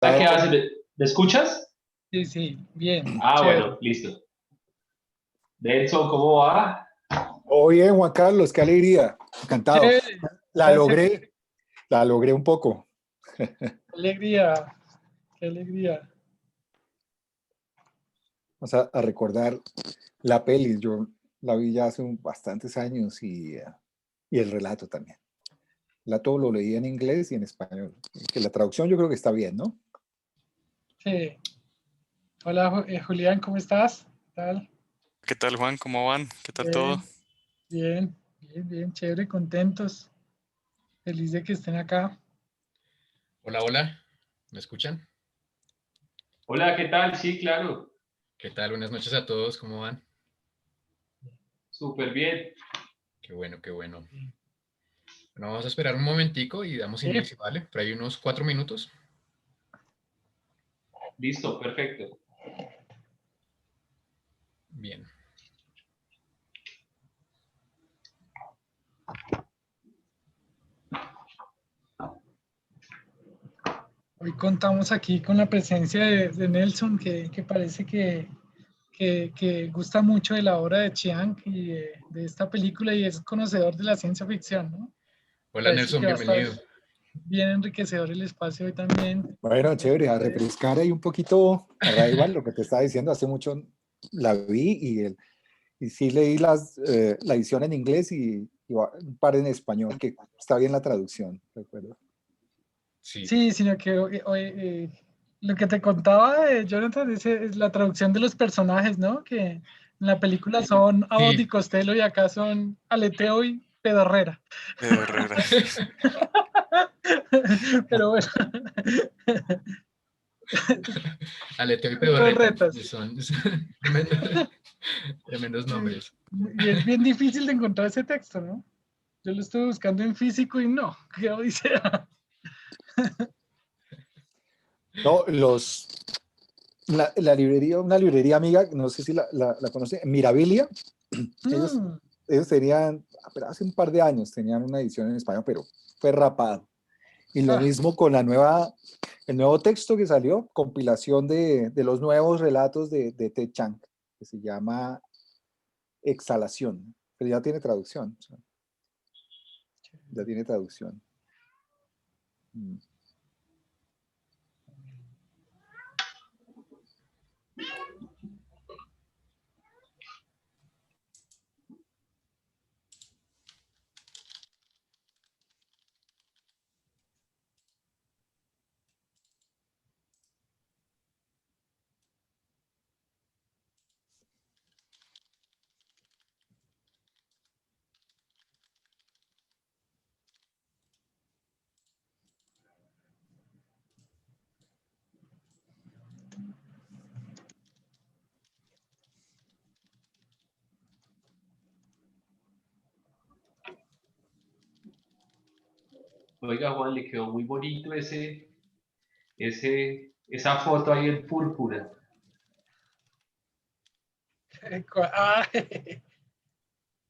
¿Qué haces? ¿Me escuchas? Sí, sí, bien. Ah, Chévere. bueno, listo. Nelson, ¿cómo va? Bien, Juan Carlos, qué alegría. Encantado. Chévere. La Gracias. logré un poco. Qué alegría, qué alegría. Vamos a recordar la peli. Yo la vi ya hace bastantes años y el relato también. Todo lo leí en inglés y en español. Que la traducción yo creo que está bien, ¿no? Sí. Hola, Julián, ¿cómo estás? ¿Qué tal? ¿Qué tal, Juan? ¿Cómo van? ¿Qué tal todo? Bien, bien, bien, chévere, contentos. Feliz de que estén acá. Hola, hola, ¿me escuchan? Hola, ¿qué tal? Sí, claro. ¿Qué tal? Buenas noches a todos, ¿cómo van? Súper bien. Qué bueno, qué bueno. Bueno, vamos a esperar un momentico y damos Sí. inicio, ¿vale? Por ahí unos 4 minutos. Listo, perfecto. Bien. Hoy contamos aquí con la presencia de Nelson, que parece que gusta mucho de la obra de Chiang y de esta película y es conocedor de la ciencia ficción, ¿no? Hola Parece Nelson, que va a estar bienvenido. bien enriquecedor el espacio hoy también. Bueno, chévere, a refrescar ahí un poquito a Rival, lo que te estaba diciendo, hace mucho la vi y sí leí la edición en inglés y un par en español, que está bien la traducción, recuerdo. Sí, Sí, sino que lo que te contaba de Jonathan es la traducción de los personajes, ¿no? Que en la película son Abbott y Costello y acá son Aleteo y Pedorrera. Herrera. Pero bueno. Aleteo y Pedorreta, Pedorretas. son tremendos nombres. Y es bien difícil de encontrar ese texto, ¿no? Yo lo estuve buscando en físico y no, qué odisea. No, la librería, una librería amiga, no sé si la conoce, Mirabilia, ellos tenían, pero hace un par de años tenían una edición en español, pero fue rapado. Y lo mismo con el nuevo texto que salió, compilación de los nuevos relatos de Ted Chiang, que se llama Exhalación, pero ya tiene traducción. O sea, ya tiene traducción. Oiga, Juan, le quedó muy bonito esa foto ahí en púrpura.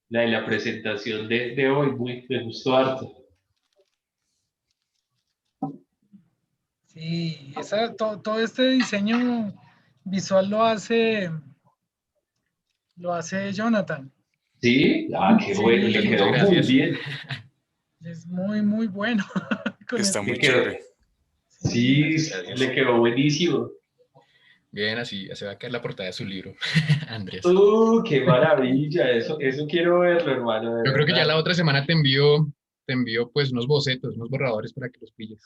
La de la presentación de hoy, me gustó harto. Sí, todo este diseño visual lo hace Jonathan. ¿Sí? Qué bueno, Sí, le Muchas quedó muy gracias. bien. es muy, muy bueno. Está muy Le quedó, chévere. sí, Gracias, gracias. le quedó buenísimo. Bien, así se va a quedar la portada de su libro, Andrés. ¡Qué maravilla! Eso quiero verlo, hermano, de Yo creo que ya verdad. la otra semana te envío pues unos bocetos, unos borradores para que los pilles.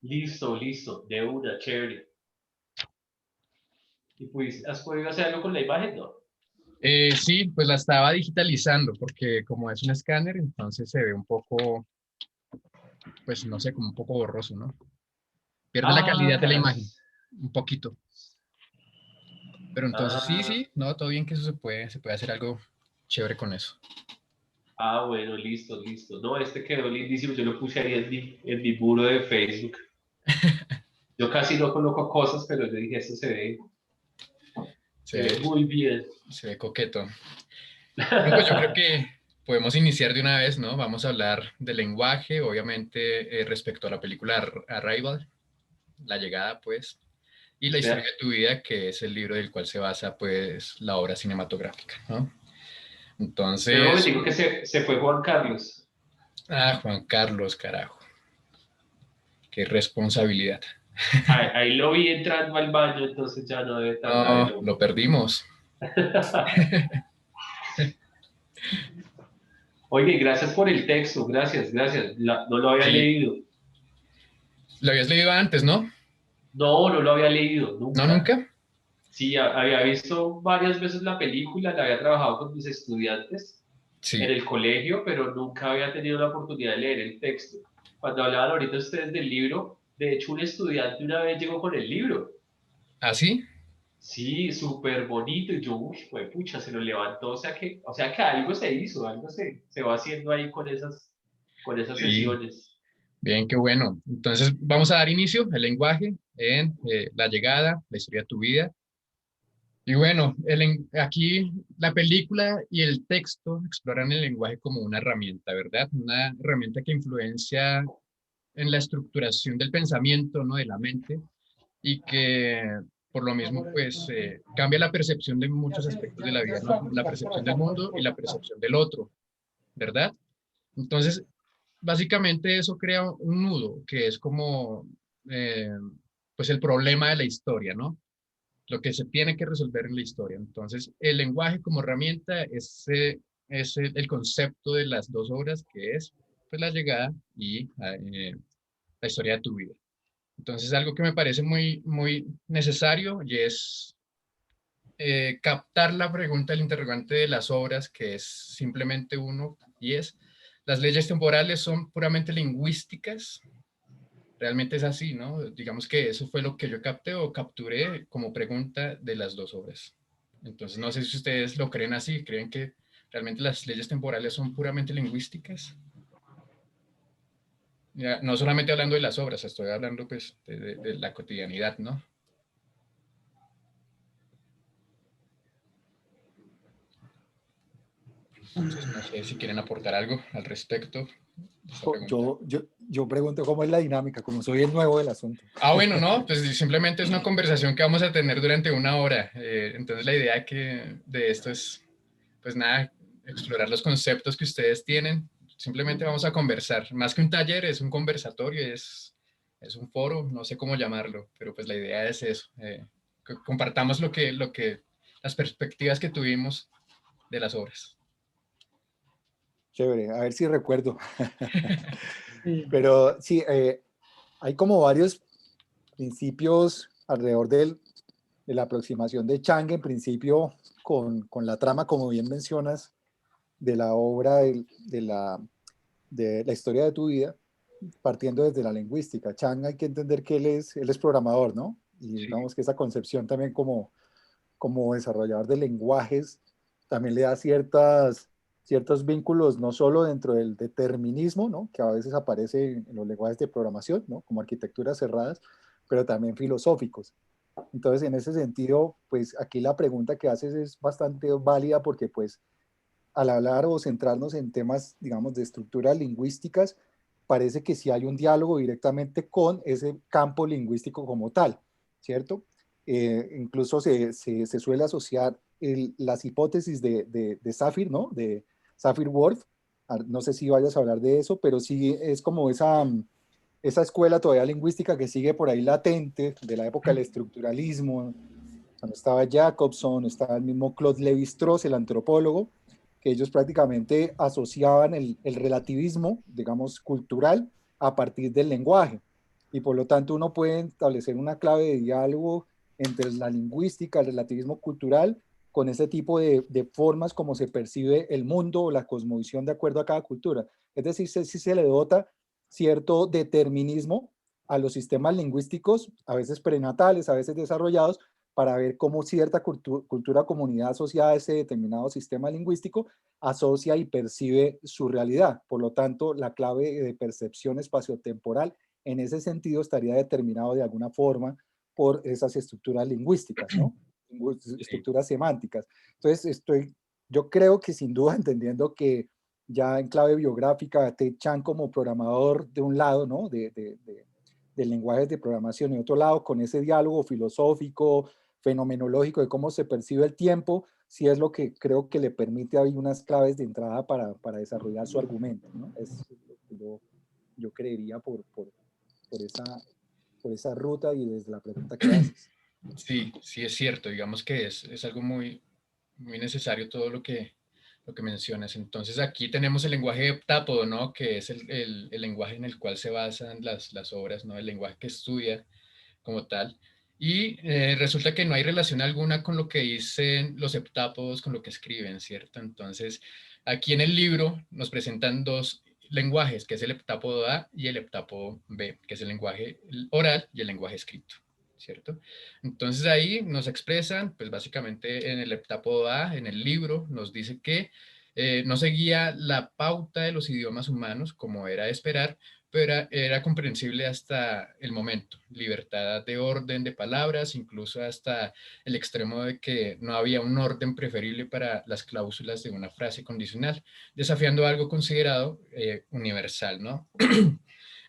Listo, listo, de una, chévere. ¿Y pues has podido hacerlo con la imagen? No. Sí, pues la estaba digitalizando porque como es un escáner, entonces se ve un poco, pues no sé, como un poco borroso, ¿no? Pierde la calidad de la Caray. imagen, un poquito. Pero entonces sí, Ah, sí, no, todo bien que eso se puede hacer algo chévere con eso. bueno, listo, listo. No, este quedó lindísimo. Yo lo puse ahí en mi muro de Facebook. Yo casi no coloco cosas, pero yo dije, esto se ve muy bien. Se ve coqueto. Bueno, pues yo creo que podemos iniciar de una vez, ¿no? Vamos a hablar del lenguaje, obviamente respecto a la película Arrival. La llegada, pues, y La Sí. historia de tu vida, que es el libro del cual se basa, pues, la obra cinematográfica, ¿no? Pero me Entonces, digo que se fue Juan Carlos. Juan Carlos, carajo, qué responsabilidad. Ahí lo vi entrando al baño, entonces ya no debe estar nada de No, lo. lo perdimos. Oye, gracias por el texto, gracias, gracias. No lo había Sí, leído. lo habías leído antes, ¿no? No lo había leído, ¿No, nunca. nunca? Sí, había visto varias veces la película, la había trabajado con mis estudiantes en Sí. el colegio, pero nunca había tenido la oportunidad de leer el texto. Cuando hablaban ahorita ustedes del libro, de hecho un estudiante una vez llegó con el libro. ¿Ah, sí? Sí, súper bonito. Y yo, uy, pues, pucha, se lo levantó. O sea que algo se hizo, algo se va haciendo ahí con esas Sí. sesiones. Bien, qué bueno. Entonces, vamos a dar inicio al lenguaje en la llegada, la historia de tu vida. Y bueno, aquí la película y el texto exploran el lenguaje como una herramienta, ¿verdad? Una herramienta que influencia en la estructuración del pensamiento, ¿no? De la mente y que por lo mismo, pues, cambia la percepción de muchos aspectos de la vida, ¿no? Como la percepción del mundo y la percepción del otro, ¿verdad? Entonces, básicamente eso crea un nudo que es como, eh, pues, el problema de la historia, ¿no? Lo que se tiene que resolver en la historia. Entonces, el lenguaje como herramienta es el concepto de las dos obras, que es, pues, la llegada y la historia de tu vida. Entonces, algo que me parece muy, muy necesario y es captar la pregunta, el interrogante de las obras, que es simplemente uno, y es, ¿las leyes temporales son puramente lingüísticas? Realmente es así, ¿no? Digamos que eso fue lo que yo capté o capturé como pregunta de las dos obras. Entonces, no sé si ustedes lo creen así, creen que realmente las leyes temporales son puramente lingüísticas. Ya, no solamente hablando de las obras, estoy hablando pues de la cotidianidad, ¿no? Entonces, no sé si quieren aportar algo al respecto de esta pregunta. Yo pregunto cómo es la dinámica, como soy el nuevo del asunto. Bueno, no, pues simplemente es una conversación que vamos a tener durante una hora. Entonces, la idea de esto es, pues nada, explorar los conceptos que ustedes tienen. Simplemente vamos a conversar. Más que un taller, es un conversatorio, es un foro, no sé cómo llamarlo, pero pues la idea es eso. Compartamos las perspectivas que tuvimos de las obras. Chévere, a ver si recuerdo. Sí. Pero sí, hay como varios principios alrededor de la aproximación de Chang, en principio con la trama, como bien mencionas, de la obra de la historia de tu vida, partiendo desde la lingüística. Chang hay que entender que él es programador, ¿no? Y Sí, digamos que esa concepción también como desarrollador de lenguajes también le da ciertos vínculos, no solo dentro del determinismo, ¿no? Que a veces aparece en los lenguajes de programación, ¿no? Como arquitecturas cerradas, pero también filosóficos. Entonces, en ese sentido, pues aquí la pregunta que haces es bastante válida porque pues al hablar o centrarnos en temas, digamos, de estructuras lingüísticas, parece que sí hay un diálogo directamente con ese campo lingüístico como tal, ¿cierto? Incluso se suele asociar las hipótesis de Sapir, ¿no? De Sapir-Whorf. No sé si vayas a hablar de eso, pero sí es como esa escuela todavía lingüística que sigue por ahí latente de la época del estructuralismo, cuando estaba Jacobson, estaba el mismo Claude Lévi-Strauss, el antropólogo, que ellos prácticamente asociaban el relativismo, digamos, cultural a partir del lenguaje. Y por lo tanto uno puede establecer una clave de diálogo entre la lingüística, el relativismo cultural, con ese tipo de formas como se percibe el mundo o la cosmovisión de acuerdo a cada cultura. Es decir, si se le dota cierto determinismo a los sistemas lingüísticos, a veces prenatales, a veces desarrollados, para ver cómo cierta cultura o comunidad asociada a ese determinado sistema lingüístico asocia y percibe su realidad. Por lo tanto, la clave de percepción espaciotemporal en ese sentido estaría determinado de alguna forma por esas estructuras lingüísticas, ¿no? sí, Estructuras semánticas. Entonces, yo creo que sin duda entendiendo que ya en clave biográfica, Ted Chiang como programador de un lado, ¿no? del lenguaje de programación, y otro lado con ese diálogo filosófico, fenomenológico de cómo se percibe el tiempo, sí es lo que creo que le permite ahí unas claves de entrada para desarrollar su argumento, ¿no? Es lo que yo creería por esa ruta y desde la pregunta que haces. Sí, sí es cierto, digamos que es algo muy, muy necesario todo lo que mencionas. Entonces aquí tenemos el lenguaje heptápodo, ¿no? Que es el lenguaje en el cual se basan las obras, ¿no? El lenguaje que estudia como tal. Y resulta que no hay relación alguna con lo que dicen los heptápodos, con lo que escriben, ¿cierto? Entonces, aquí en el libro nos presentan dos lenguajes, que es el heptápodo A y el heptápodo B, que es el lenguaje oral y el lenguaje escrito, ¿cierto? Entonces ahí nos expresan, pues básicamente en el heptápodo A, en el libro, nos dice que no seguía la pauta de los idiomas humanos, como era de esperar, pero era comprensible hasta el momento. Libertad de orden de palabras, incluso hasta el extremo de que no había un orden preferible para las cláusulas de una frase condicional, desafiando algo considerado universal, ¿no?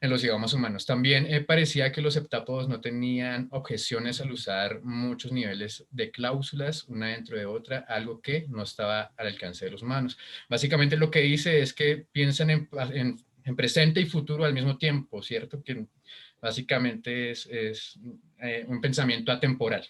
En los idiomas humanos. También parecía que los heptápodos no tenían objeciones al usar muchos niveles de cláusulas, una dentro de otra, algo que no estaba al alcance de los humanos. Básicamente lo que dice es que piensan en presente y futuro al mismo tiempo, ¿cierto? Que básicamente es un pensamiento atemporal.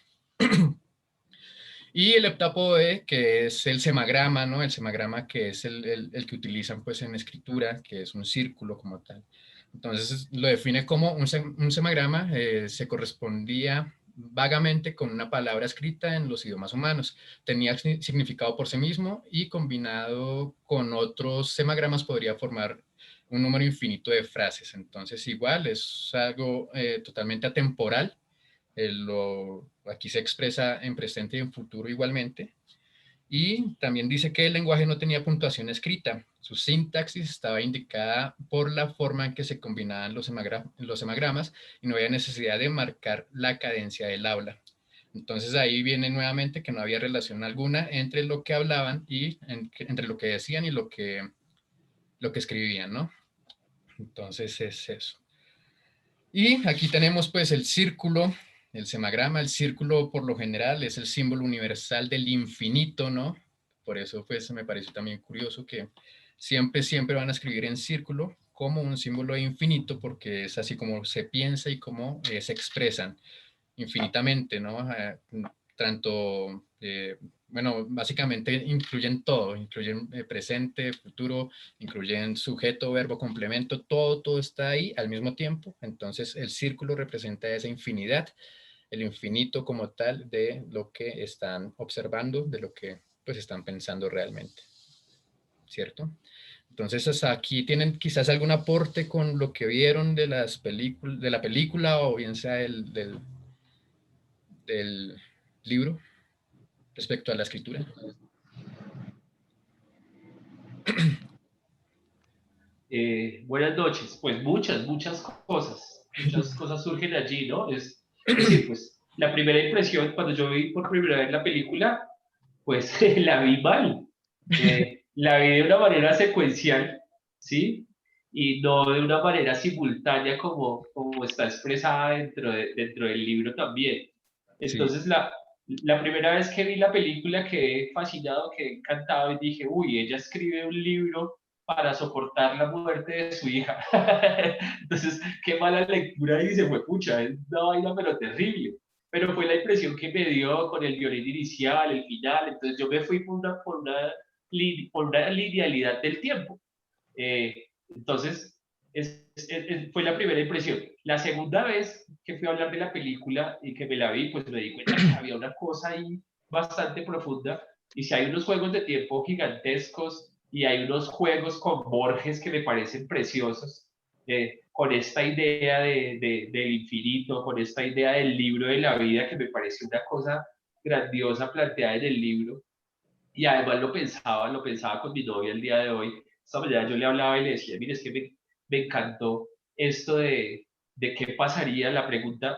Y el heptápodo E, que es el semagrama, ¿no? El semagrama que es el que utilizan pues en escritura, que es un círculo como tal. Entonces lo define como un semagrama, se correspondía vagamente con una palabra escrita en los idiomas humanos. Tenía significado por sí mismo y combinado con otros semagramas podría formar un número infinito de frases. Entonces igual es algo totalmente atemporal. Aquí se expresa en presente y en futuro igualmente. Y también dice que el lenguaje no tenía puntuación escrita. Su sintaxis estaba indicada por la forma en que se combinaban los semagramas y no había necesidad de marcar la cadencia del habla. Entonces ahí viene nuevamente que no había relación alguna entre lo que hablaban y entre lo que decían y lo que escribían, ¿no? Entonces es eso. Y aquí tenemos pues el círculo, el semagrama. El círculo por lo general es el símbolo universal del infinito, ¿no? Por eso pues me pareció también curioso que siempre van a escribir en círculo como un símbolo de infinito, porque es así como se piensa y como se expresan infinitamente, ¿no? Tanto, bueno, básicamente incluyen todo, incluyen presente, futuro, incluyen sujeto, verbo, complemento, todo está ahí al mismo tiempo. Entonces el círculo representa esa infinidad, el infinito como tal de lo que están observando, de lo que pues están pensando realmente, ¿cierto? Entonces hasta aquí tienen quizás algún aporte con lo que vieron de de la película o bien sea del libro respecto a la escritura. Buenas noches. Pues muchas cosas surgen allí, ¿no? Es decir, pues la primera impresión, cuando yo vi por primera vez la película, pues la vi mal. La vi de una manera secuencial, ¿sí? Y no de una manera simultánea como está expresada dentro del libro también. Sí, Entonces, la primera vez que vi la película quedé fascinado, quedé encantado y dije, uy, ella escribe un libro para soportar la muerte de su hija. Entonces, qué mala lectura y se fue, pucha, es una vaina pero terrible. Pero fue la impresión que me dio con el violín inicial, el final. Entonces yo me fui por una linealidad del tiempo. Entonces, fue la primera impresión. La segunda vez que fui a hablar de la película y que me la vi, pues me di cuenta que había una cosa ahí bastante profunda. Y si hay unos juegos de tiempo gigantescos y hay unos juegos con Borges que me parecen preciosos, con esta idea del infinito, con esta idea del libro de la vida que me parece una cosa grandiosa planteada en el libro. Y además lo pensaba con mi novia el día de hoy. Esta mañana yo le hablaba y le decía, mire, es que me encantó esto de qué pasaría, la pregunta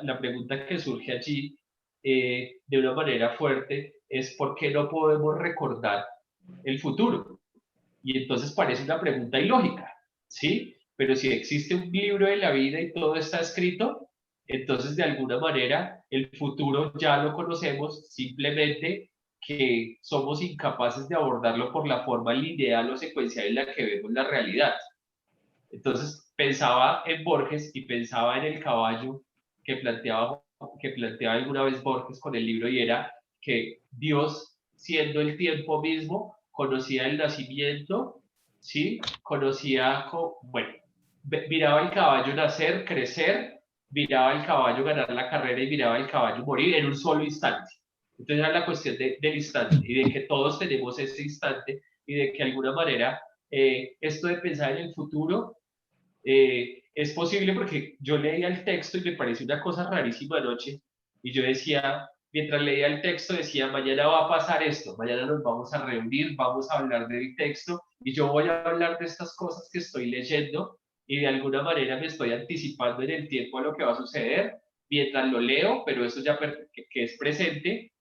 que surge allí de una manera fuerte es por qué no podemos recordar el futuro. Y entonces parece una pregunta ilógica, ¿sí? Pero si existe un libro de la vida y todo está escrito, Entonces, de alguna manera, el futuro ya lo conocemos, simplemente que somos incapaces de abordarlo por la forma lineal o secuencial en la que vemos la realidad. Entonces, pensaba en Borges y pensaba en el caballo que planteaba alguna vez Borges con el libro, y era que Dios, siendo el tiempo mismo, conocía el nacimiento, ¿sí? Bueno, miraba el caballo nacer, crecer, miraba el caballo ganar la carrera y miraba el caballo morir en un solo instante. Entonces era la cuestión del instante y de que todos tenemos ese instante y de que de alguna manera esto de pensar en el futuro es posible, porque yo leía el texto y me pareció una cosa rarísima anoche, y yo decía, mientras leía el texto, decía, mañana va a pasar esto, mañana nos vamos a reunir, vamos a hablar del texto, y yo voy a hablar de estas cosas que estoy leyendo, y de alguna manera me estoy anticipando en el tiempo a lo que va a suceder, mientras lo leo, pero eso ya que es presente,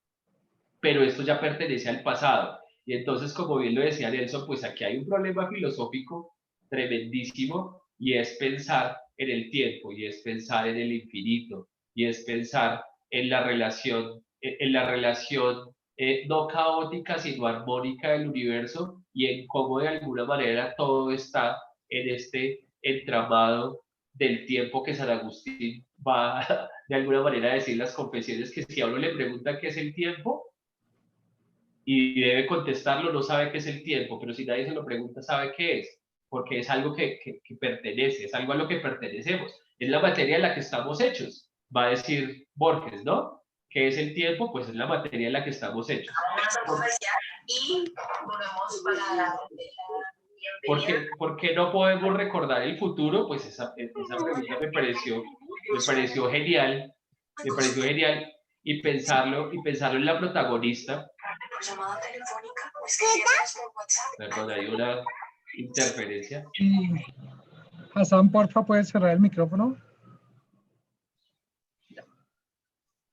pero esto ya pertenece al pasado. Y entonces, como bien lo decía Nelson, pues aquí hay un problema filosófico tremendísimo, y es pensar en el tiempo, y es pensar en el infinito, y es pensar en la relación, no caótica, sino armónica del universo, y en cómo de alguna manera todo está en este entramado del tiempo, que San Agustín va de alguna manera a decir las confesiones, que si a uno le pregunta qué es el tiempo, y debe contestarlo, no sabe qué es el tiempo, pero si nadie se lo pregunta, sabe qué es, porque es algo que pertenece, es algo a lo que pertenecemos, es la materia en la que estamos hechos, va a decir Borges, ¿no? ¿Qué es el tiempo? Pues es la materia en la que estamos hechos. Y volvemos para ¿Por qué no podemos recordar el futuro? Pues esa pregunta me pareció genial, y pensarlo en la protagonista. llamada telefónica. Perdón, hay una interferencia. Y Hassan, porfa, ¿puedes cerrar el micrófono?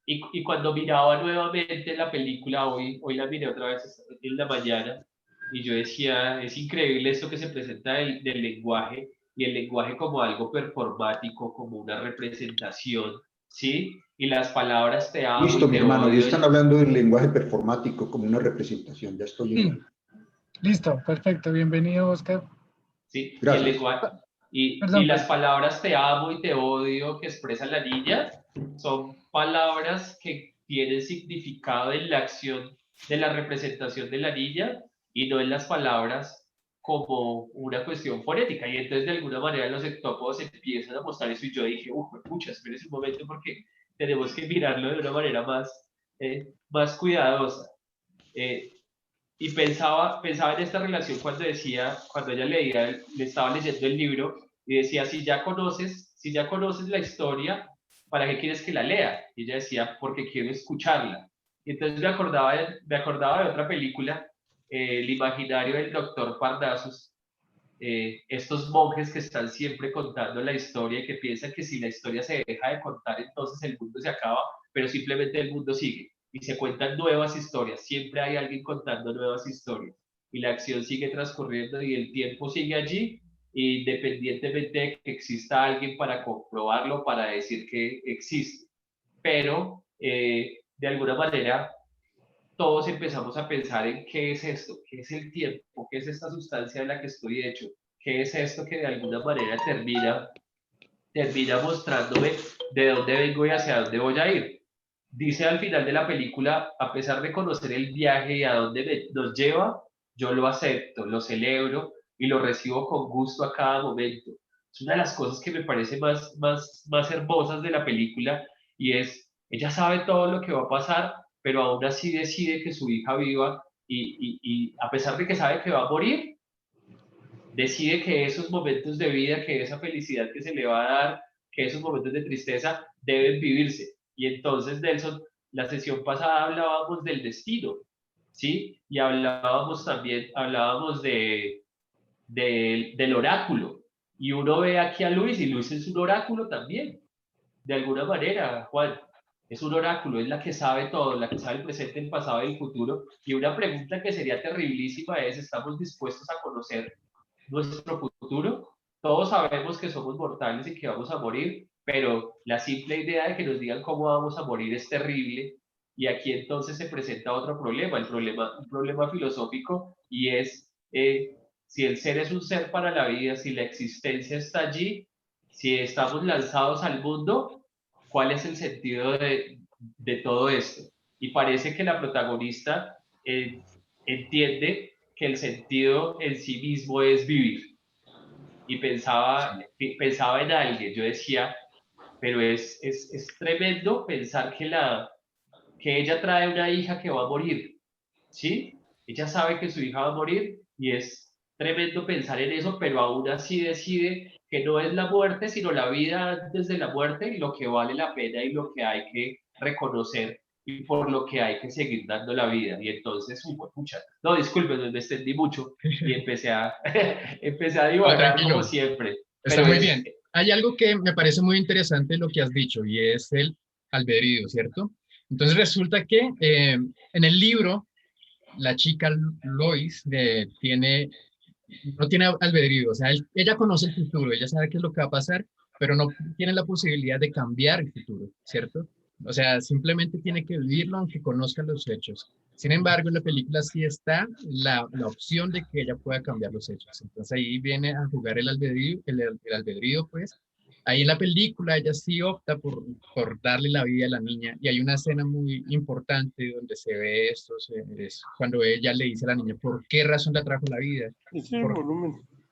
Y cuando miraba nuevamente la película, hoy la miré otra vez en la mañana, y yo decía, es increíble esto que se presenta del lenguaje, y el lenguaje como algo performático, como una representación, ¿sí? Y las palabras te amo. Listo, y mi te hermano, odio, ya están hablando del lenguaje performático como una representación, ya estoy Sí, listo, perfecto. Bienvenido, Oscar. ¿sí? Y el Gracias. lenguaje, y Perdón, las palabras te amo y te odio que expresa la niña son palabras que tienen significado en la acción de la representación de la niña, y no en las palabras como una cuestión fonética. Y entonces de alguna manera los etnópodos empiezan a mostrar eso, y yo dije, pucha, espérese un momento, porque tenemos que mirarlo de una manera más cuidadosa. Y pensaba en esta relación cuando ella le estaba leyendo el libro, y decía, si ya conoces la historia, ¿para qué quieres que la lea? Y ella decía, porque quiero escucharla. Y entonces me acordaba de otra película, El imaginario del doctor Parnassus, estos monjes que están siempre contando la historia y que piensan que si la historia se deja de contar, entonces el mundo se acaba, pero simplemente el mundo sigue y se cuentan nuevas historias, siempre hay alguien contando nuevas historias, y la acción sigue transcurriendo y el tiempo sigue allí, independientemente de que exista alguien para comprobarlo, para decir que existe. Pero de alguna manera todos empezamos a pensar en qué es esto, qué es el tiempo, qué es esta sustancia de la que estoy hecho, qué es esto que de alguna manera termina mostrándome de dónde vengo y hacia dónde voy a ir. Dice al final de la película, a pesar de conocer el viaje y a dónde nos lleva, yo lo acepto, lo celebro y lo recibo con gusto a cada momento. Es una de las cosas que me parece más hermosas de la película, y es, ella sabe todo lo que va a pasar, pero aún así decide que su hija viva, y a pesar de que sabe que va a morir, decide que esos momentos de vida, que esa felicidad que se le va a dar, que esos momentos de tristeza deben vivirse. Y entonces, Nelson, la sesión pasada hablábamos del destino, ¿sí? Y hablábamos del oráculo. Y uno ve aquí a Luis, y Luis es un oráculo también, de alguna manera, Juan. Es un oráculo, es la que sabe todo, la que sabe el presente, el pasado y el futuro. Y una pregunta que sería terriblísima es, ¿estamos dispuestos a conocer nuestro futuro? Todos sabemos que somos mortales y que vamos a morir, pero la simple idea de que nos digan cómo vamos a morir es terrible. Y aquí entonces se presenta otro problema, un problema filosófico, y es si el ser es un ser para la vida, si la existencia está allí, si estamos lanzados al mundo, ¿cuál es el sentido de todo esto? Y parece que la protagonista entiende que el sentido en sí mismo es vivir. Y pensaba en alguien, yo decía, pero es tremendo pensar que ella trae una hija que va a morir, ¿sí? Ella sabe que su hija va a morir y es tremendo pensar en eso, pero aún así decide que no es la muerte, sino la vida antes de la muerte y lo que vale la pena y lo que hay que reconocer y por lo que hay que seguir dando la vida. Y entonces, pucha, no, disculpen, me extendí mucho y empecé a No, divagar como tranquilo, siempre, está pero muy es, bien. Hay algo que me parece muy interesante lo que has dicho y es el albedrío, ¿cierto? Entonces resulta que en el libro la chica Lois no tiene albedrío, o sea, ella conoce el futuro, ella sabe qué es lo que va a pasar, pero no tiene la posibilidad de cambiar el futuro, ¿cierto? O sea, simplemente tiene que vivirlo aunque conozca los hechos. Sin embargo, en la película sí está la opción de que ella pueda cambiar los hechos. Entonces ahí viene a jugar el albedrío, pues. Ahí en la película ella sí opta por darle la vida a la niña y hay una escena muy importante donde se ve esto, es cuando ella le dice a la niña por qué razón la trajo la vida, por,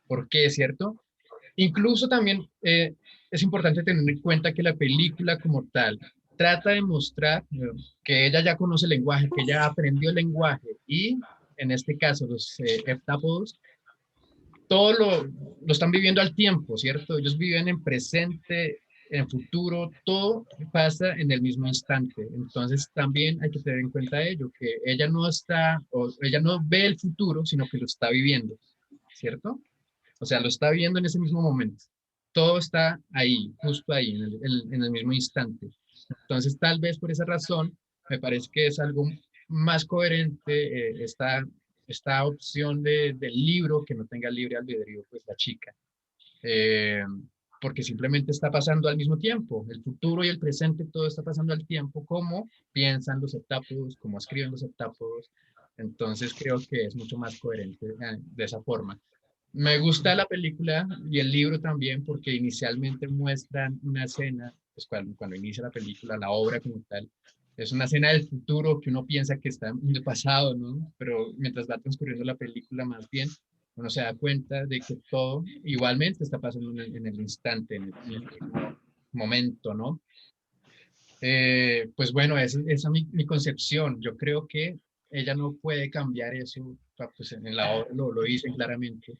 por qué, ¿cierto? Incluso también es importante tener en cuenta que la película como tal trata de mostrar que ella ya conoce el lenguaje, que ella aprendió el lenguaje y en este caso los heptápodos todo lo están viviendo al tiempo, ¿cierto? Ellos viven en presente, en futuro, todo pasa en el mismo instante. Entonces también hay que tener en cuenta ello, que ella no está, o ella no ve el futuro, sino que lo está viviendo, ¿cierto? O sea, lo está viviendo en ese mismo momento. Todo está ahí, justo ahí, en el mismo instante. Entonces, tal vez por esa razón, me parece que es algo más coherente esta opción del libro que no tenga libre albedrío, pues la chica. Eh, porque simplemente está pasando al mismo tiempo. El futuro y el presente, todo está pasando al tiempo, como piensan los heptápodos, como escriben los heptápodos. Entonces, creo que es mucho más coherente de esa forma. Me gusta la película y el libro también porque inicialmente muestran una escena, pues cuando inicia la película, la obra como tal, es una escena del futuro que uno piensa que está en el pasado, ¿no? Pero mientras va transcurriendo la película, más bien, uno se da cuenta de que todo igualmente está pasando en el instante, en el mismo momento, ¿no? Pues bueno, esa es mi concepción. Yo creo que ella no puede cambiar eso, pues en la obra lo dicen claramente,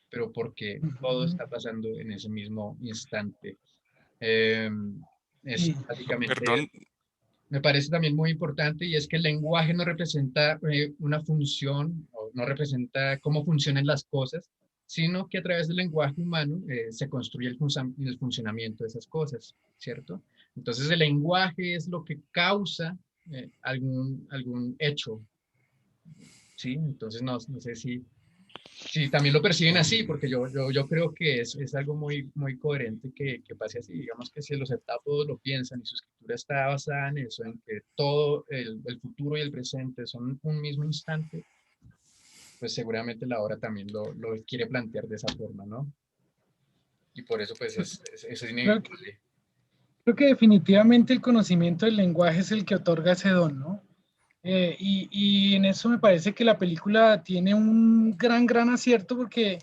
pero porque todo está pasando en ese mismo instante. Eh, es Y, básicamente, Perdón, me parece también muy importante y es que el lenguaje no representa una función o no representa cómo funcionan las cosas, sino que a través del lenguaje humano se construye el funcionamiento de esas cosas, ¿cierto? Entonces el lenguaje es lo que causa algún hecho, ¿sí? Entonces no sé si también lo perciben así, porque yo creo que es algo muy coherente que pase así. Digamos que si los heptápodos lo piensan y su escritura está basada en eso, en que todo el futuro y el presente son un mismo instante, pues seguramente la obra también lo quiere plantear de esa forma, ¿no? Y por eso pues es creo, inevitable. creo que definitivamente el conocimiento del lenguaje es el que otorga ese don, ¿no? Y en eso me parece que la película tiene un gran acierto porque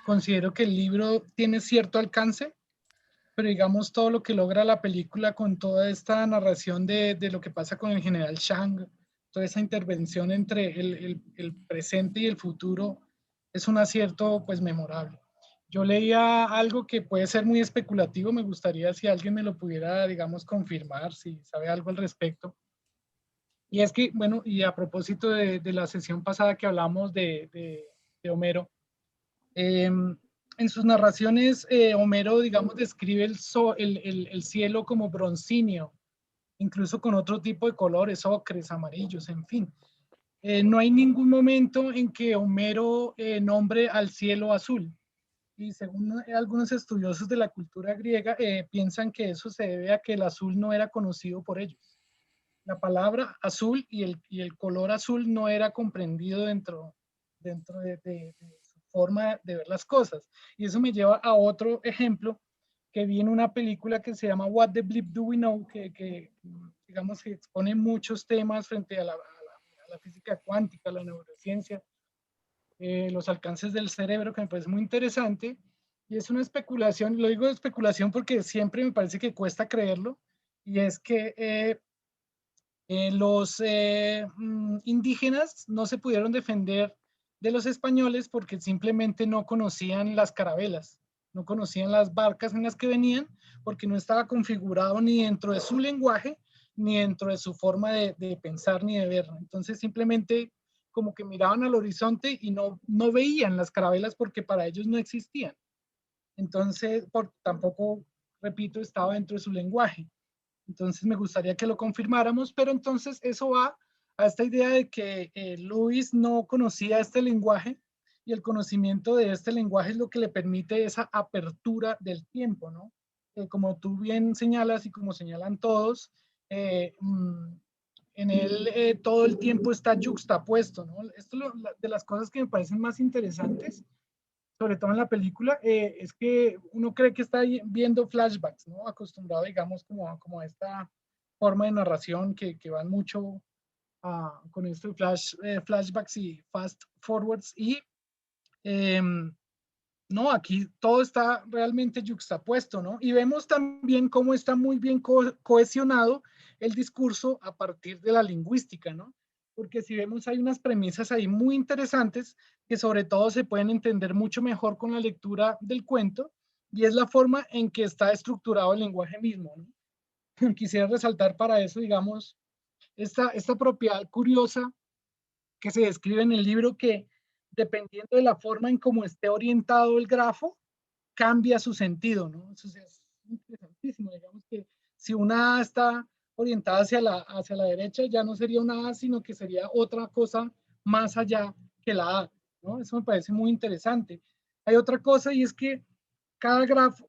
considero que el libro tiene cierto alcance, pero digamos todo lo que logra la película con toda esta narración de lo que pasa con el general Shang, toda esa intervención entre el presente y el futuro, es un acierto pues memorable. Yo leía algo que puede ser muy especulativo, me gustaría si alguien me lo pudiera, digamos, confirmar, si sabe algo al respecto. Y es que, bueno, y a propósito de la sesión pasada que hablamos de Homero, en sus narraciones, Homero, digamos, describe el cielo como broncíneo, incluso con otro tipo de colores, ocres, amarillos, en fin. No hay ningún momento en que Homero nombre al cielo azul. y según algunos estudiosos de la cultura griega, piensan que eso se debe a que el azul no era conocido por ellos. La palabra azul y el color azul no era comprendido dentro de su forma de ver las cosas. Y eso me lleva a otro ejemplo que vi en una película que se llama What the Bleep Do We Know, que digamos que expone muchos temas frente a la física cuántica, la neurociencia, los alcances del cerebro, que me parece muy interesante. Y es una especulación, lo digo de especulación porque siempre me parece que cuesta creerlo, y es que los indígenas no se pudieron defender de los españoles porque simplemente no conocían las carabelas, no conocían las barcas en las que venían, porque no estaba configurado ni dentro de su lenguaje, ni dentro de su forma de pensar ni de ver. Entonces simplemente como que miraban al horizonte y no veían las carabelas porque para ellos no existían. Entonces, tampoco, repito, estaba dentro de su lenguaje. Entonces me gustaría que lo confirmáramos, pero entonces eso va a esta idea de que Lewis no conocía este lenguaje, y el conocimiento de este lenguaje es lo que le permite esa apertura del tiempo, ¿no? Como tú bien señalas y como señalan todos, en él todo el tiempo está yuxtapuesto, ¿no? Esto es de las cosas que me parecen más interesantes, sobre todo en la película, es que uno cree que está viendo flashbacks, ¿no? Acostumbrado, digamos, como a esta forma de narración que van mucho con esto de flashbacks y fast forwards. Y no, aquí todo está realmente yuxtapuesto, ¿no? Y vemos también cómo está muy bien cohesionado el discurso a partir de la lingüística, ¿no? Porque si vemos hay unas premisas ahí muy interesantes que sobre todo se pueden entender mucho mejor con la lectura del cuento, y es la forma en que está estructurado el lenguaje mismo, ¿no? Quisiera resaltar para eso, digamos, esta propiedad curiosa que se describe en el libro, que dependiendo de la forma en cómo esté orientado el grafo, cambia su sentido, ¿no? Eso es interesantísimo. Digamos que si una A está orientada hacia la derecha, ya no sería una A, sino que sería otra cosa más allá que la A, ¿no? Eso me parece muy interesante. Hay otra cosa, y es que cada grafo,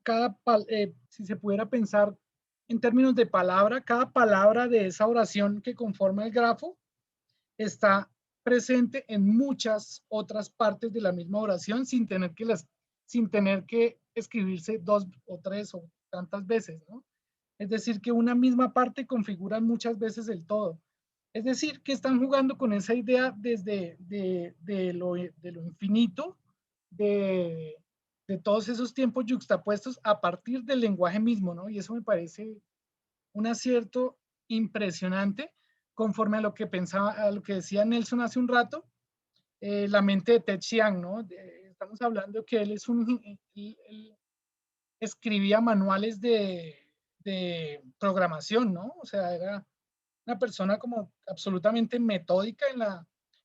si se pudiera pensar en términos de palabra, cada palabra de esa oración que conforma el grafo está presente en muchas otras partes de la misma oración sin tener que escribirse dos o tres o tantas veces, ¿no? Es decir, que una misma parte configura muchas veces el todo. Es decir, que están jugando con esa idea desde de lo infinito, de, de todos esos tiempos yuxtapuestos a partir del lenguaje mismo, ¿no? Y eso me parece un acierto impresionante, conforme a lo que pensaba, a lo que decía Nelson hace un rato, la mente de Ted Chiang, ¿no? Estamos hablando que él él escribía manuales de programación, ¿no? O sea, era una persona como absolutamente metódica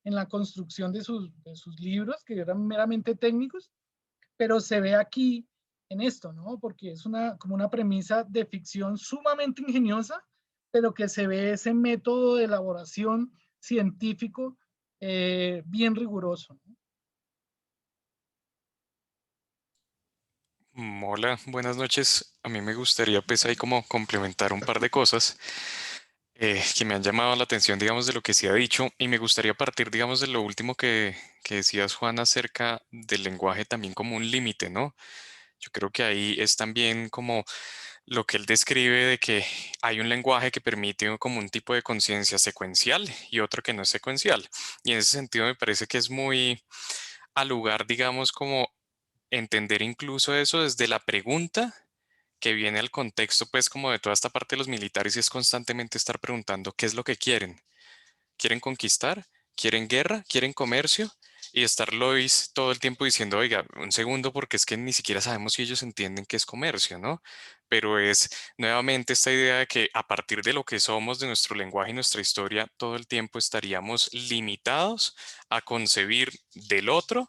en la construcción de sus libros, que eran meramente técnicos, pero se ve aquí en esto, ¿no? Porque es como una premisa de ficción sumamente ingeniosa, pero que se ve ese método de elaboración científico bien riguroso, ¿no? Hola, buenas noches. A mí me gustaría pues ahí como complementar un par de cosas que me han llamado la atención, digamos, de lo que se ha dicho, y me gustaría partir, digamos, de lo último que decías, Juan, acerca del lenguaje también como un límite, ¿no? Yo creo que ahí es también como lo que él describe de que hay un lenguaje que permite como un tipo de conciencia secuencial y otro que no es secuencial. Y en ese sentido me parece que es muy al lugar, digamos, como entender incluso eso desde la pregunta que viene al contexto, pues como de toda esta parte de los militares y es constantemente estar preguntando qué es lo que quieren. ¿Quieren conquistar? ¿Quieren guerra? ¿Quieren comercio? Y estar Lois todo el tiempo diciendo, oiga, un segundo, porque es que ni siquiera sabemos si ellos entienden qué es comercio, ¿no? Pero es nuevamente esta idea de que a partir de lo que somos, de nuestro lenguaje y nuestra historia, todo el tiempo estaríamos limitados a concebir del otro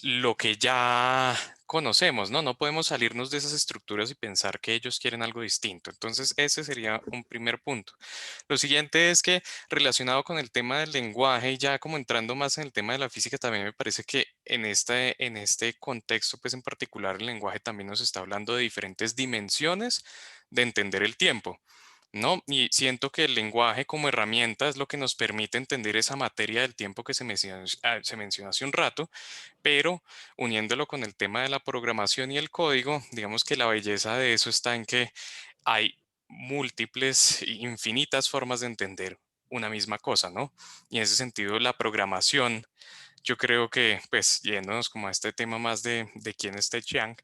lo que ya conocemos, ¿no? No podemos salirnos de esas estructuras y pensar que ellos quieren algo distinto. Entonces, ese sería un primer punto. Lo siguiente es que relacionado con el tema del lenguaje y ya como entrando más en el tema de la física, también me parece que en este contexto, pues en particular el lenguaje también nos está hablando de diferentes dimensiones de entender el tiempo, ¿no? Y siento que el lenguaje como herramienta es lo que nos permite entender esa materia del tiempo que se mencionó hace un rato, pero uniéndolo con el tema de la programación y el código, digamos que la belleza de eso está en que hay múltiples, infinitas formas de entender una misma cosa, ¿no? Y en ese sentido, la programación, yo creo que, pues, yéndonos como a este tema más de quién es Ted Chiang,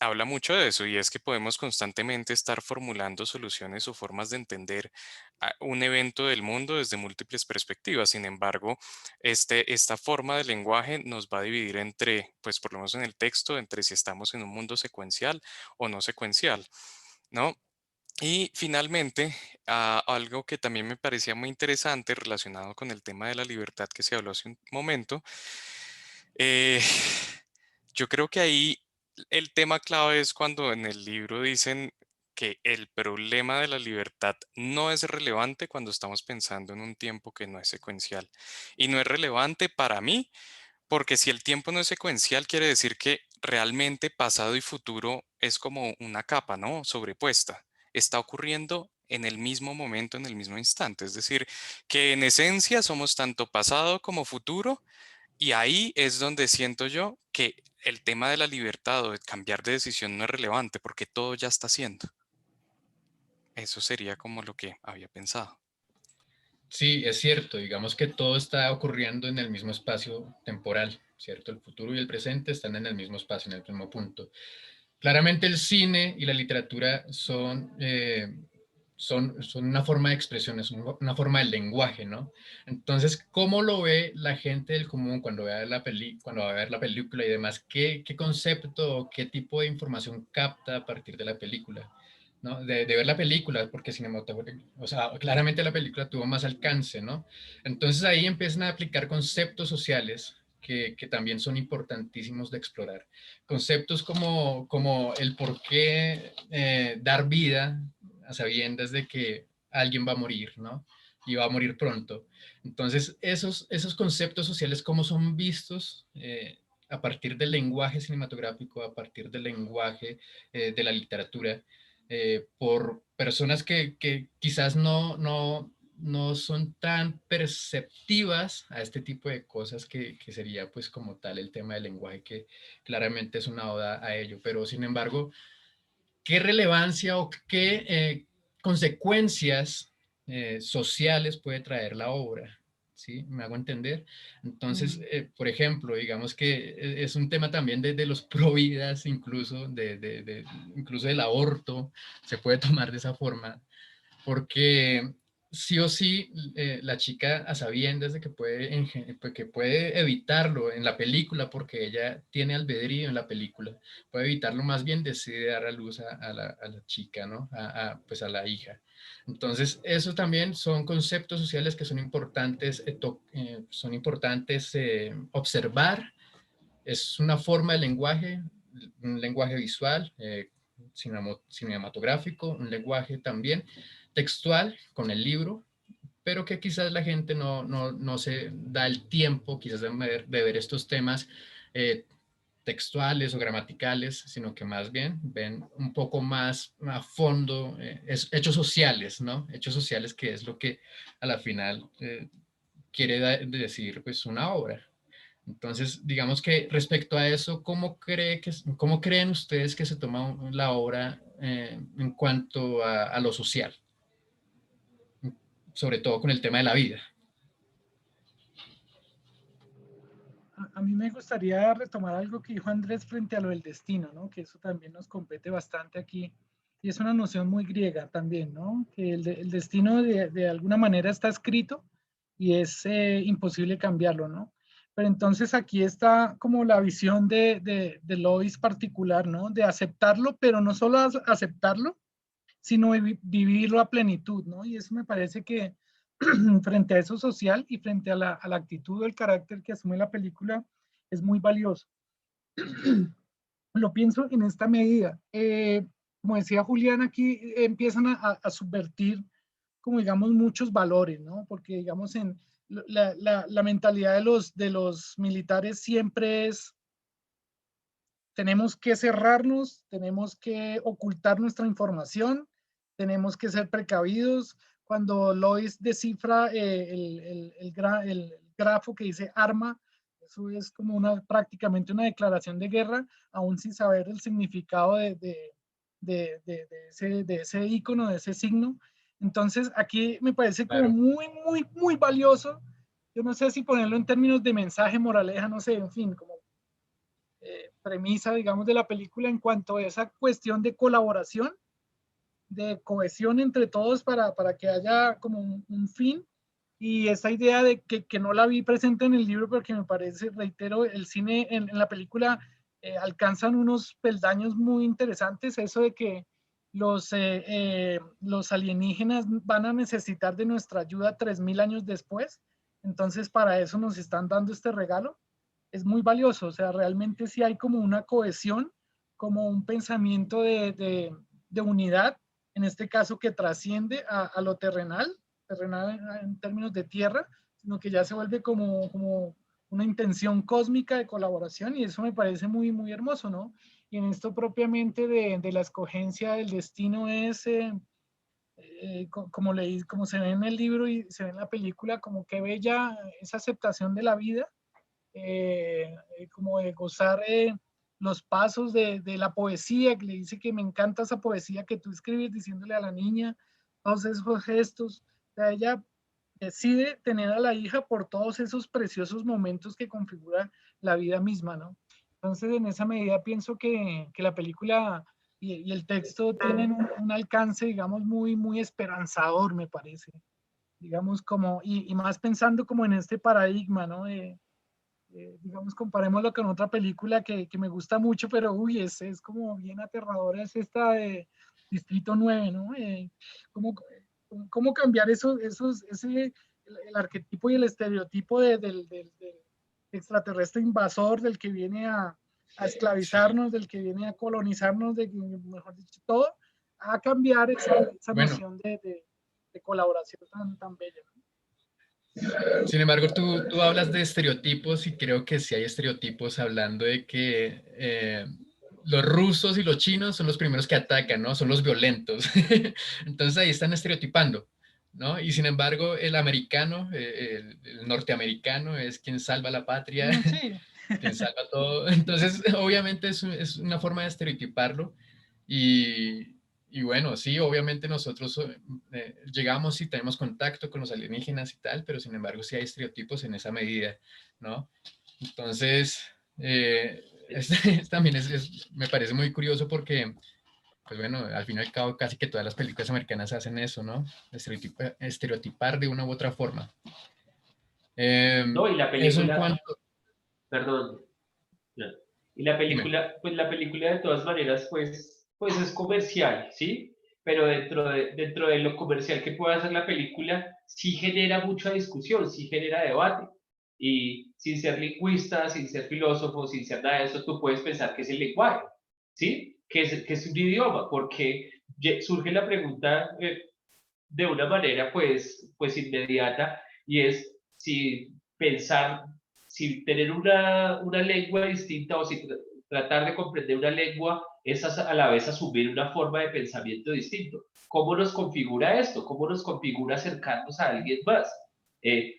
habla mucho de eso y es que podemos constantemente estar formulando soluciones o formas de entender un evento del mundo desde múltiples perspectivas. Sin embargo, esta forma de lenguaje nos va a dividir entre, pues por lo menos en el texto, entre si estamos en un mundo secuencial o no secuencial, ¿no? Y finalmente, algo que también me parecía muy interesante relacionado con el tema de la libertad que se habló hace un momento, eh, yo creo que ahí el tema clave es cuando en el libro dicen que el problema de la libertad no es relevante cuando estamos pensando en un tiempo que no es secuencial. Y no es relevante para mí porque si el tiempo no es secuencial, quiere decir que realmente pasado y futuro es como una capa, ¿no? Sobrepuesta. Está ocurriendo en el mismo momento, en el mismo instante. Es decir, que en esencia somos tanto pasado como futuro y ahí es donde siento yo que el tema de la libertad o de cambiar de decisión no es relevante porque todo ya está haciendo. Eso sería como lo que había pensado. Sí, es cierto, digamos que todo está ocurriendo en el mismo espacio temporal, ¿cierto? El futuro y el presente están en el mismo espacio, en el mismo punto. Claramente el cine y la literatura son una forma de expresión, es una forma del lenguaje, ¿no? Entonces, ¿cómo lo ve la gente del común cuando cuando va a ver la película y demás? ¿Qué concepto o qué tipo de información capta a partir de la película? ¿No? De ver la película, porque o sea, claramente la película tuvo más alcance, ¿no? Entonces ahí empiezan a aplicar conceptos sociales que también son importantísimos de explorar. Conceptos como el por qué dar vida a sabiendas de que alguien va a morir, ¿no? Y va a morir pronto. Entonces, esos conceptos sociales, ¿cómo son vistos a partir del lenguaje cinematográfico, a partir del lenguaje de la literatura, por personas que quizás no son tan perceptivas a este tipo de cosas que sería pues como tal el tema del lenguaje, que claramente es una oda a ello, pero sin embargo, ¿qué relevancia o qué consecuencias sociales puede traer la obra? ¿Sí? ¿Me hago entender? Entonces, por ejemplo, digamos que es un tema también de los providas, incluso, incluso del aborto, se puede tomar de esa forma, porque sí o sí la chica a sabiendas de pues, que puede evitarlo en la película porque ella tiene albedrío en la película, puede evitarlo, más bien decide dar a luz a la chica, ¿no? Pues a la hija. Entonces, eso también son conceptos sociales que son importantes observar. Es una forma de lenguaje, un lenguaje visual, cinematográfico, un lenguaje también textual con el libro, pero que quizás la gente no se da el tiempo quizás de ver estos temas textuales o gramaticales, sino que más bien ven un poco más a fondo hechos sociales, ¿no? Hechos sociales, que es lo que a la final quiere decir pues una obra. Entonces, digamos que respecto a eso, ¿cómo creen ustedes que se toma la obra en cuanto a lo social? Sobre todo con el tema de la vida. A mí me gustaría retomar algo que dijo Andrés frente a lo del destino, ¿no? Que eso también nos compete bastante aquí. Y es una noción muy griega también, ¿no? Que el destino de alguna manera está escrito y es imposible cambiarlo, ¿no? Pero entonces aquí está como la visión de Lois particular, ¿no? De aceptarlo, pero no solo aceptarlo, sino vivirlo a plenitud, ¿no? Y eso me parece que frente a eso social y frente a la actitud o el carácter que asume la película es muy valioso. Lo pienso en esta medida. Como decía Julián, aquí empiezan a subvertir, como digamos, muchos valores, ¿no? Porque, digamos, en la mentalidad de los militares siempre es: tenemos que cerrarnos, tenemos que ocultar nuestra información, tenemos que ser precavidos. Cuando Lois descifra el grafo que dice arma, eso es como prácticamente una declaración de guerra, aún sin saber el significado de ese icono, de ese signo. Entonces, aquí me parece como Claro. muy valioso. Yo no sé si ponerlo en términos de mensaje, moraleja, no sé, en fin, como premisa, digamos, de la película en cuanto a esa cuestión de colaboración, de cohesión entre todos para que haya como un fin. Y esa idea de que no la vi presente en el libro, porque me parece, reitero, el cine en la película alcanzan unos peldaños muy interesantes, eso de que los alienígenas van a necesitar de nuestra ayuda 3000 años después, entonces para eso nos están dando este regalo. Es muy valioso, o sea, realmente sí hay como una cohesión, como un pensamiento de unidad, en este caso que trasciende a lo terrenal en términos de tierra, sino que ya se vuelve como una intención cósmica de colaboración, y eso me parece muy hermoso, ¿no? Y en esto propiamente de la escogencia del destino es, como se ve en el libro y se ve en la película, como que bella esa aceptación de la vida, como de gozar los pasos de la poesía, que le dice que me encanta esa poesía que tú escribes diciéndole a la niña, todos esos gestos. O sea, ella decide tener a la hija por todos esos preciosos momentos que configura la vida misma, ¿no? Entonces, en esa medida pienso que la película y el texto tienen un alcance, digamos, muy esperanzador, me parece. Digamos, como, y más pensando como en este paradigma, ¿no? Digamos, comparémoslo con otra película que me gusta mucho, pero uy, es como bien aterradora, es esta de Distrito 9, ¿no? ¿Cómo cambiar el arquetipo y el estereotipo del extraterrestre invasor, del que viene a Sí. esclavizarnos, del que viene a colonizarnos, mejor dicho, todo, a cambiar esa Bueno, noción de colaboración tan bella, ¿no? sin embargo, tú hablas de estereotipos y creo que sí hay estereotipos hablando de que los rusos y los chinos son los primeros que atacan, ¿no? Son los violentos. Entonces ahí están estereotipando, ¿no? Y sin embargo, el americano, el norteamericano es quien salva la patria, Sí. quien salva todo. Entonces, obviamente es una forma de estereotiparlo y, y bueno, sí, obviamente nosotros llegamos y tenemos contacto con los alienígenas y tal, pero sin embargo sí hay estereotipos en esa medida, ¿no? Entonces, también me parece muy curioso porque, pues bueno, al fin y al cabo casi que todas las películas americanas hacen eso, ¿no? Estereotipar de una u otra forma. No, y la Eso en película, cuanto, perdón, no. Y la dime. película, pues la película de todas maneras, pues es comercial, ¿sí? Pero dentro de lo comercial que puede hacer la película, sí genera mucha discusión, sí genera debate. Y sin ser lingüista, sin ser filósofo, sin ser nada de eso, tú puedes pensar que es el lenguaje, ¿sí? Que es un idioma, porque surge la pregunta de una manera pues inmediata, y es si pensar, si tener una lengua distinta, o si tratar de comprender una lengua es a la vez asumir una forma de pensamiento distinto. ¿Cómo nos configura esto? ¿Cómo nos configura acercarnos a alguien más?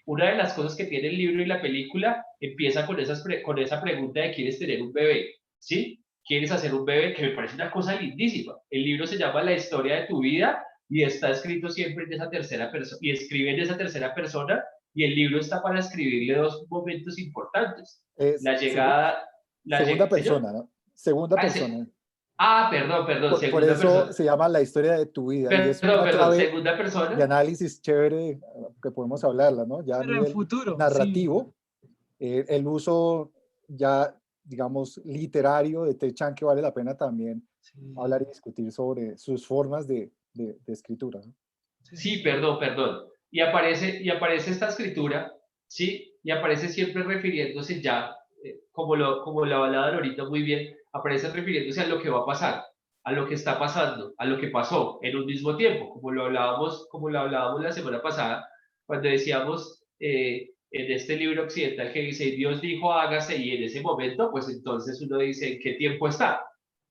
Una de las cosas que tiene el libro y la película empieza con esa pregunta de ¿quieres tener un bebé? ¿Sí? ¿Quieres hacer un bebé? Que me parece una cosa lindísima. El libro se llama La historia de tu vida y está escrito siempre en esa tercera persona, y escribe en esa tercera persona, y el libro está para escribirle dos momentos importantes. Es La llegada, segunda señor. persona, ¿no? Segunda Ah, persona. perdón, Por segunda eso persona. se llama La historia de tu vida y es una Perdón, clave segunda de persona. análisis chévere que podemos hablarla, ¿no? Ya a Pero en nivel futuro, sí. narrativo, el uso ya, digamos, literario de Ted Chiang, que vale la pena también Sí, hablar y discutir sobre sus formas de escritura, ¿no? Sí, perdón. Y aparece esta escritura, ¿sí? Y aparece siempre refiriéndose ya como lo hablaban ahorita muy bien, aparecen refiriéndose a lo que va a pasar, a lo que está pasando, a lo que pasó en un mismo tiempo, como lo hablábamos la semana pasada, cuando decíamos en este libro occidental que dice Dios dijo hágase y en ese momento, pues entonces uno dice ¿en qué tiempo está?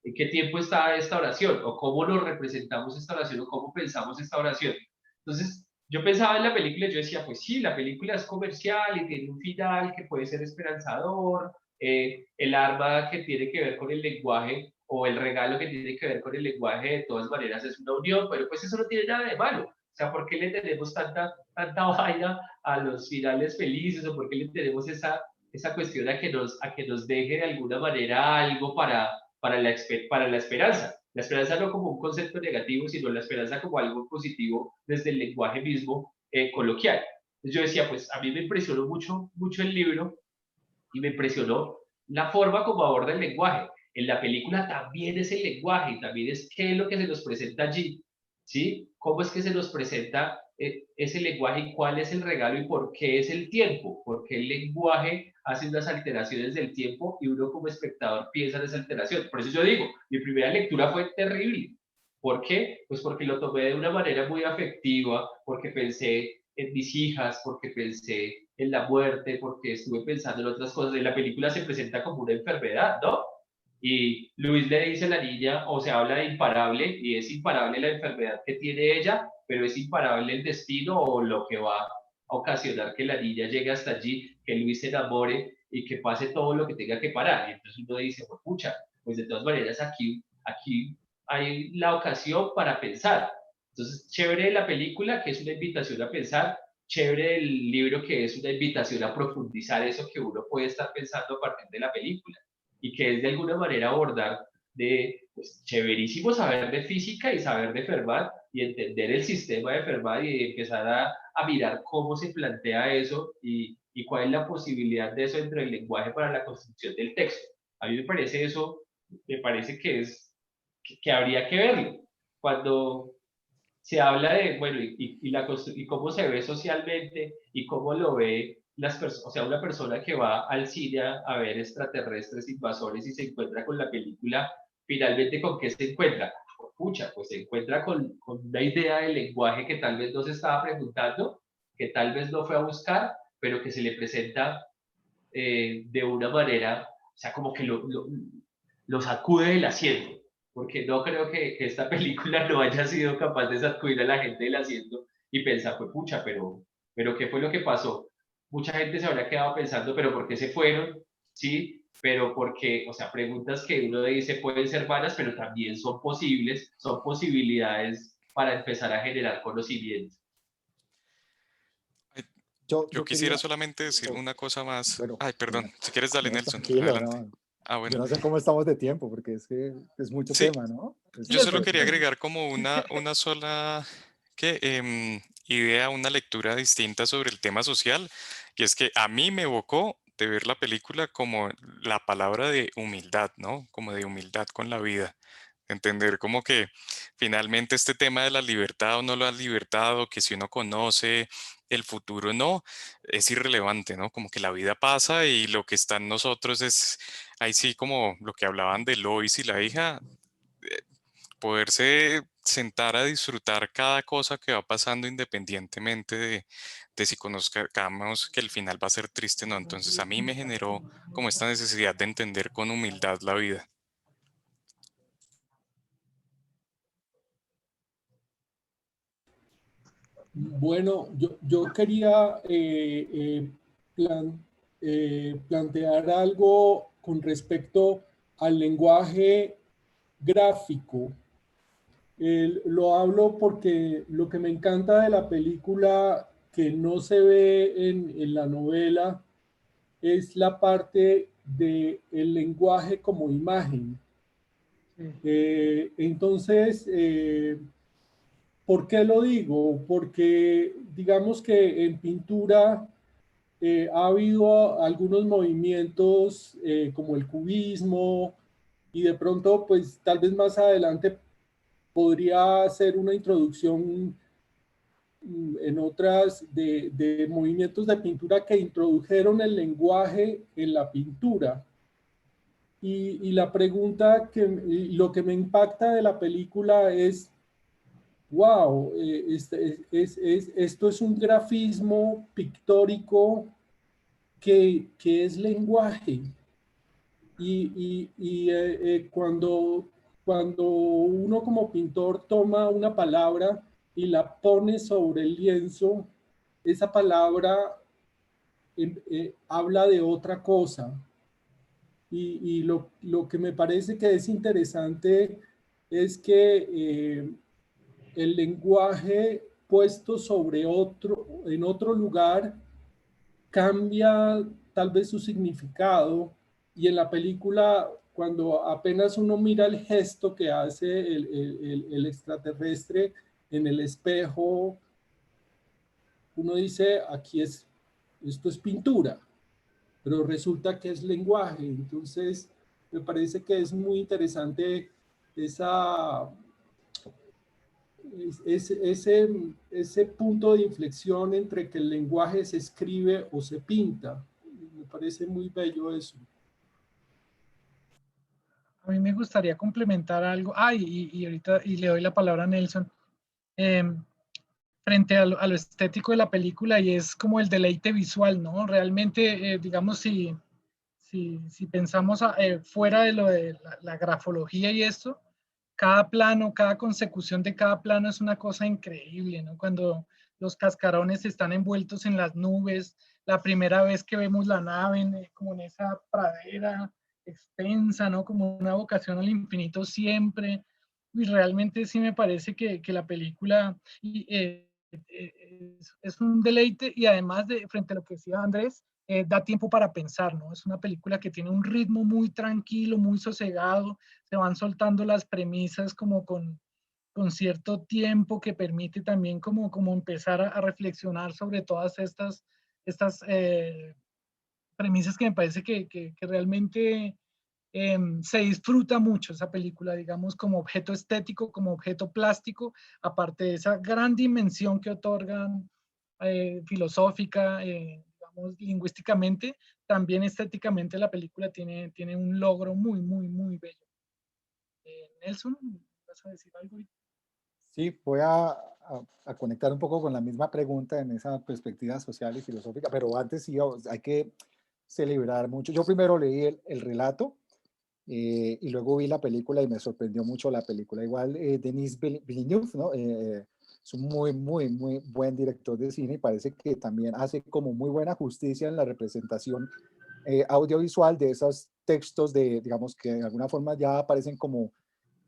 ¿En qué tiempo está esta oración? ¿O cómo nos representamos esta oración? ¿O cómo pensamos esta oración? Entonces, yo pensaba en la película y yo decía, pues sí, la película es comercial y tiene un final que puede ser esperanzador, el arma que tiene que ver con el lenguaje o el regalo que tiene que ver con el lenguaje de todas maneras es una unión, pero pues eso no tiene nada de malo. O sea, ¿por qué le tenemos tanta vaina a los finales felices o por qué le tenemos esa cuestión a que nos deje de alguna manera algo para la esperanza? La esperanza no como un concepto negativo, sino la esperanza como algo positivo desde el lenguaje mismo coloquial. Entonces yo decía, pues a mí me impresionó mucho el libro y me impresionó la forma como aborda el lenguaje. En la película también es el lenguaje y también es qué es lo que se nos presenta allí, ¿sí? ¿Cómo es que se nos presenta ese lenguaje y cuál es el regalo y por qué es el tiempo? Porque el lenguaje hace unas alteraciones del tiempo y uno como espectador piensa en esa alteración. Por eso yo digo, mi primera lectura fue terrible. ¿Por qué? Pues porque lo tomé de una manera muy afectiva, porque pensé en mis hijas, porque pensé en la muerte, porque estuve pensando en otras cosas. En la película se presenta como una enfermedad, ¿no? Y Luis le dice a la niña, o se habla de imparable, y es imparable la enfermedad que tiene ella, pero es imparable el destino o lo que va a ocasionar que la niña llegue hasta allí, que Luis se enamore y que pase todo lo que tenga que parar. Y entonces uno dice, pues pucha, pues de todas maneras aquí hay la ocasión para pensar. Entonces, chévere la película, que es una invitación a pensar, chévere el libro, que es una invitación a profundizar eso que uno puede estar pensando a partir de la película y que es de alguna manera abordar de, pues, chéverísimo saber de física y saber de Fermat y entender el sistema de Fermat y empezar a mirar cómo se plantea eso y cuál es la posibilidad de eso entre el lenguaje para la construcción del texto. A mí me parece eso, me parece que habría que verlo. Cuando se habla de, bueno, y cómo se ve socialmente y cómo lo ve las personas, o sea, una persona que va al cine a ver extraterrestres invasores y se encuentra con la película, finalmente ¿con qué se encuentra? Pucha, pues se encuentra con una idea del lenguaje que tal vez no se estaba preguntando, que tal vez no fue a buscar, pero que se le presenta de una manera, o sea, como que lo sacude del asiento, porque no creo que esta película no haya sido capaz de sacudir a la gente del asiento y pensar, pues pucha, pero ¿qué fue lo que pasó? Mucha gente se habrá quedado pensando, pero ¿por qué se fueron? ¿Sí? Pero porque, o sea, preguntas que uno dice pueden ser vanas, pero también son posibles, son posibilidades para empezar a generar conocimiento. Ay, Yo, Yo yo quisiera quería, solamente decir oh, una cosa más. bueno, Ay, perdón. Si quieres, dale, no, Nelson. tranquilo, Adelante. no. Ah, bueno. Yo no sé cómo estamos de tiempo, porque es que es mucho Sí, tema, ¿no? yo Sí, el solo quería profesor. agregar como una sola idea, una lectura distinta sobre el tema social, y es que a mí me evocó de ver la película como la palabra de humildad, ¿no? Como de humildad con la vida. Entender como que finalmente este tema de la libertad o no la libertad, o que si uno conoce el futuro no, es irrelevante, ¿no? Como que la vida pasa y lo que está en nosotros es, ahí sí como lo que hablaban de Lois y la hija, poderse sentar a disfrutar cada cosa que va pasando independientemente de si conozcamos que el final va a ser triste o no. Entonces a mí me generó como esta necesidad de entender con humildad la vida. Bueno, yo quería plantear algo con respecto al lenguaje gráfico. Lo hablo porque lo que me encanta de la película que no se ve en la novela es la parte del lenguaje como imagen. Entonces, ¿por qué lo digo? Porque digamos que en pintura ha habido algunos movimientos como el cubismo y de pronto pues tal vez más adelante podría ser una introducción en otras de movimientos de pintura que introdujeron el lenguaje en la pintura. Y la pregunta lo que me impacta de la película es, wow, esto es un grafismo pictórico que es lenguaje. Cuando uno como pintor toma una palabra y la pone sobre el lienzo, esa palabra habla de otra cosa. Y lo que me parece que es interesante es que el lenguaje puesto en otro lugar cambia tal vez su significado, y en la película, cuando apenas uno mira el gesto que hace el extraterrestre en el espejo, uno dice, esto es pintura, pero resulta que es lenguaje. Entonces, me parece que es muy interesante ese punto de inflexión entre que el lenguaje se escribe o se pinta. Me parece muy bello eso. A mí me gustaría complementar algo. Y ahorita le doy la palabra a Nelson. Frente a lo estético de la película, y es como el deleite visual, ¿no? Realmente, digamos, si pensamos fuera de lo de la grafología y esto, cada plano, cada consecución de cada plano es una cosa increíble, ¿no? Cuando los cascarones están envueltos en las nubes, la primera vez que vemos la nave como en esa pradera extensa, ¿no? Como una vocación al infinito siempre. Y realmente sí me parece que la película es un deleite, y además frente a lo que decía Andrés, da tiempo para pensar, ¿no? Es una película que tiene un ritmo muy tranquilo, muy sosegado, se van soltando las premisas como con cierto tiempo que permite también como empezar a reflexionar sobre todas estas premisas, que me parece que realmente se disfruta mucho esa película, digamos, como objeto estético, como objeto plástico, aparte de esa gran dimensión que otorgan filosófica, digamos, lingüísticamente, también estéticamente la película tiene un logro muy, muy, muy bello. Nelson, ¿vas a decir algo? Sí, voy a conectar un poco con la misma pregunta en esa perspectiva social y filosófica, pero antes sí hay que celebrar mucho. Yo primero leí el relato y luego vi la película y me sorprendió mucho la película. Igual Denis Villeneuve, ¿no? Es un muy, muy, muy buen director de cine, y parece que también hace como muy buena justicia en la representación audiovisual de esos textos digamos, que de alguna forma ya aparecen como,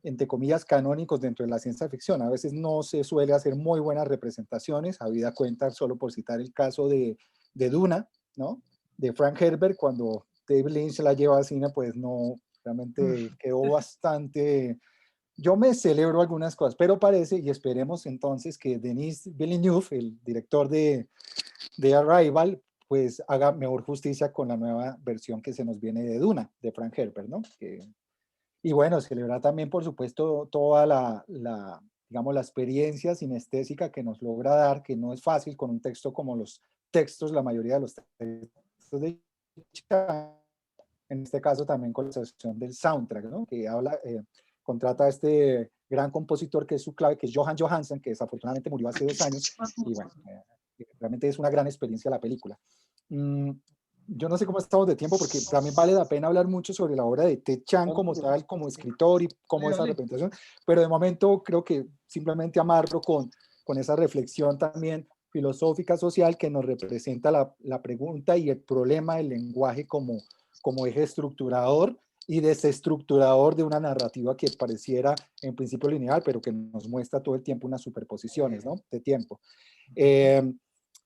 entre comillas, canónicos dentro de la ciencia ficción. A veces no se suele hacer muy buenas representaciones, habida cuenta, solo por citar el caso de Duna, ¿no? De Frank Herbert, cuando David Lynch la lleva al cine, pues no, realmente quedó bastante... Yo me celebro algunas cosas, pero parece, y esperemos entonces, que Denis Villeneuve, el director de Arrival, pues haga mejor justicia con la nueva versión que se nos viene de Duna, de Frank Herbert, ¿no? Y bueno, celebrar también, por supuesto, toda digamos, la experiencia sinestésica que nos logra dar, que no es fácil con un texto como los textos, la mayoría de los textos de Chang, en este caso también con la asociación del soundtrack, ¿no? Que contrata a este gran compositor que es su clave, que es Johan Johansson, que desafortunadamente murió hace 2 años, y bueno, realmente es una gran experiencia la película. Yo no sé cómo estamos de tiempo, porque también vale la pena hablar mucho sobre la obra de Ted Chiang como tal, como escritor, y cómo esa representación, pero de momento creo que simplemente amarlo con esa reflexión también filosófica, social, que nos representa la pregunta y el problema del lenguaje como eje estructurador y desestructurador de una narrativa que pareciera en principio lineal, pero que nos muestra todo el tiempo unas superposiciones, ¿no? De tiempo.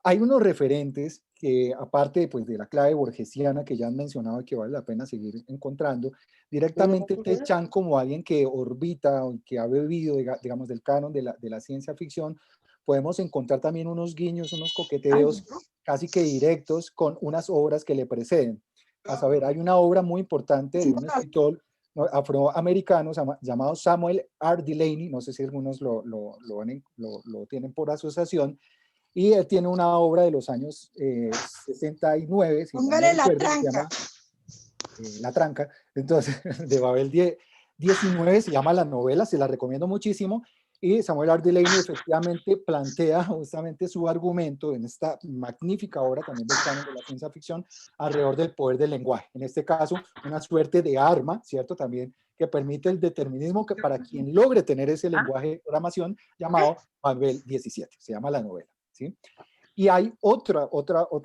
Hay unos referentes que, aparte pues, de la clave borgesiana que ya han mencionado y que vale la pena seguir encontrando, directamente Ted Chiang como alguien que orbita o que ha bebido, digamos, del canon de la ciencia ficción, podemos encontrar también unos guiños, unos coqueteos casi que directos con unas obras que le preceden. A saber, hay una obra muy importante de un escritor afroamericano llamado Samuel R. Delany, no sé si algunos lo tienen por asociación, y él tiene una obra de los años 69, si mal no Póngale la recuerdo, que se llama tranca. La Tranca, entonces, de Babel 19, se llama La Novela, se la recomiendo muchísimo, y Samuel R. Delany efectivamente plantea justamente su argumento en esta magnífica obra también del canon de la ciencia ficción alrededor del poder del lenguaje, en este caso una suerte de arma, ¿cierto? También que permite el determinismo que para quien logre tener ese lenguaje de programación llamado Babel 17, se llama La Novela, ¿sí? Y hay otra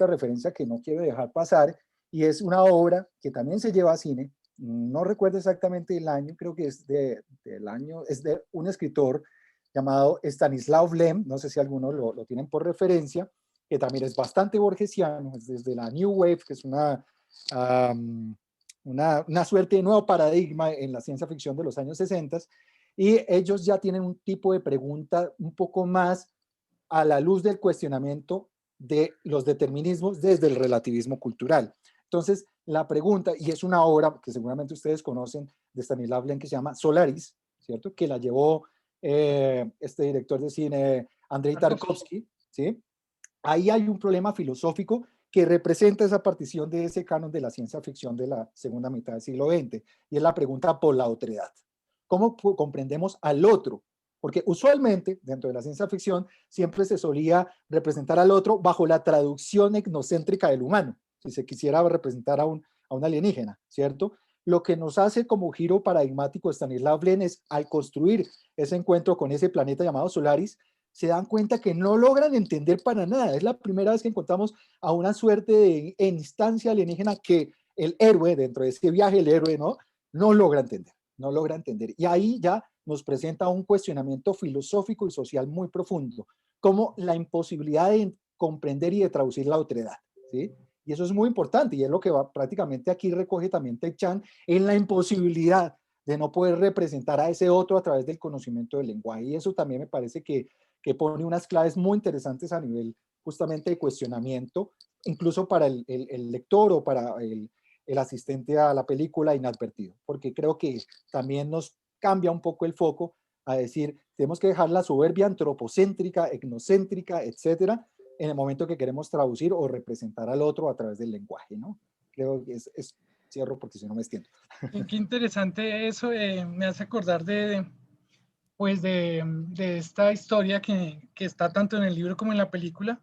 referencia que no quiero dejar pasar, y es una obra que también se lleva a cine, no recuerdo exactamente el año, creo que es del año, es de un escritor llamado Stanislaw Lem, no sé si algunos lo tienen por referencia, que también es bastante borgesiano, es desde la New Wave, que es una suerte de nuevo paradigma en la ciencia ficción de los años 60, y ellos ya tienen un tipo de pregunta un poco más a la luz del cuestionamiento de los determinismos desde el relativismo cultural. Entonces, la pregunta, y es una obra que seguramente ustedes conocen de Stanislav Lem que se llama Solaris, ¿cierto? Que la llevó este director de cine Andrei Tarkovsky, ¿sí? Ahí hay un problema filosófico que representa esa partición de ese canon de la ciencia ficción de la segunda mitad del siglo XX, y es la pregunta por la otredad. ¿Cómo comprendemos al otro? Porque usualmente, dentro de la ciencia ficción, siempre se solía representar al otro bajo la traducción etnocéntrica del humano, si se quisiera representar a un alienígena, ¿cierto? Lo que nos hace como giro paradigmático Stanislav Lem es, al construir ese encuentro con ese planeta llamado Solaris, se dan cuenta que no logran entender para nada. Es la primera vez que encontramos a una suerte de instancia alienígena que el héroe, dentro de ese viaje, el héroe, no logra entender, no logra entender. Y ahí ya nos presenta un cuestionamiento filosófico y social muy profundo, como la imposibilidad de comprender y de traducir la otredad, ¿sí? Y eso es muy importante, y es lo que prácticamente aquí recoge también Ted Chiang, en la imposibilidad de no poder representar a ese otro a través del conocimiento del lenguaje. Y eso también me parece que pone unas claves muy interesantes a nivel justamente de cuestionamiento, incluso para el lector o para el asistente a la película inadvertido, porque creo que también nos cambia un poco el foco a decir, tenemos que dejar la soberbia antropocéntrica, etnocéntrica, etcétera, en el momento que queremos traducir o representar al otro a través del lenguaje, ¿no? Creo que cierro porque si no me extiendo. Qué interesante eso, me hace acordar pues de esta historia que está tanto en el libro como en la película,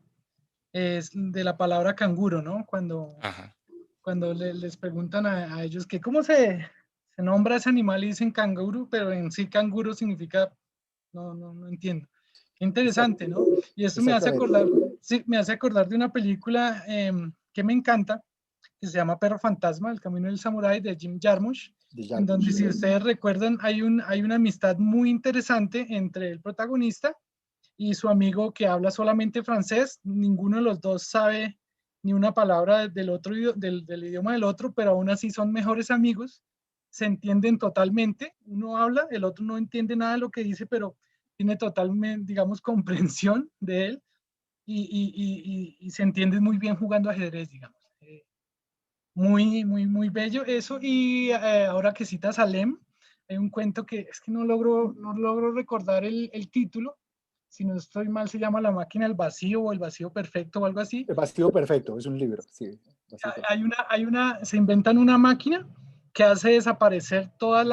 es de la palabra canguro, ¿no? Cuando les preguntan a ellos que cómo se nombra ese animal y dicen canguro, pero en sí canguro significa, no entiendo. Qué interesante, ¿no? Y esto me hace acordar, sí, me hace acordar de una película que me encanta, que se llama Perro Fantasma, El Camino del Samurái, de Jim Jarmusch, en donde, si ustedes recuerdan, hay una amistad muy interesante entre el protagonista y su amigo que habla solamente francés. Ninguno de los dos sabe ni una palabra del idioma del otro, pero aún así son mejores amigos, se entienden totalmente. Uno habla, el otro no entiende nada de lo que dice, pero tiene totalmente, digamos, comprensión de él, y se entienden muy bien jugando ajedrez, digamos. Muy bello eso. Y ahora que citas a Lem, hay un cuento que es que no logro recordar el título. Si no estoy mal, se llama La máquina del vacío o El vacío perfecto o algo así. El vacío perfecto, es un libro, sí. Se inventan una máquina que hace desaparecer todas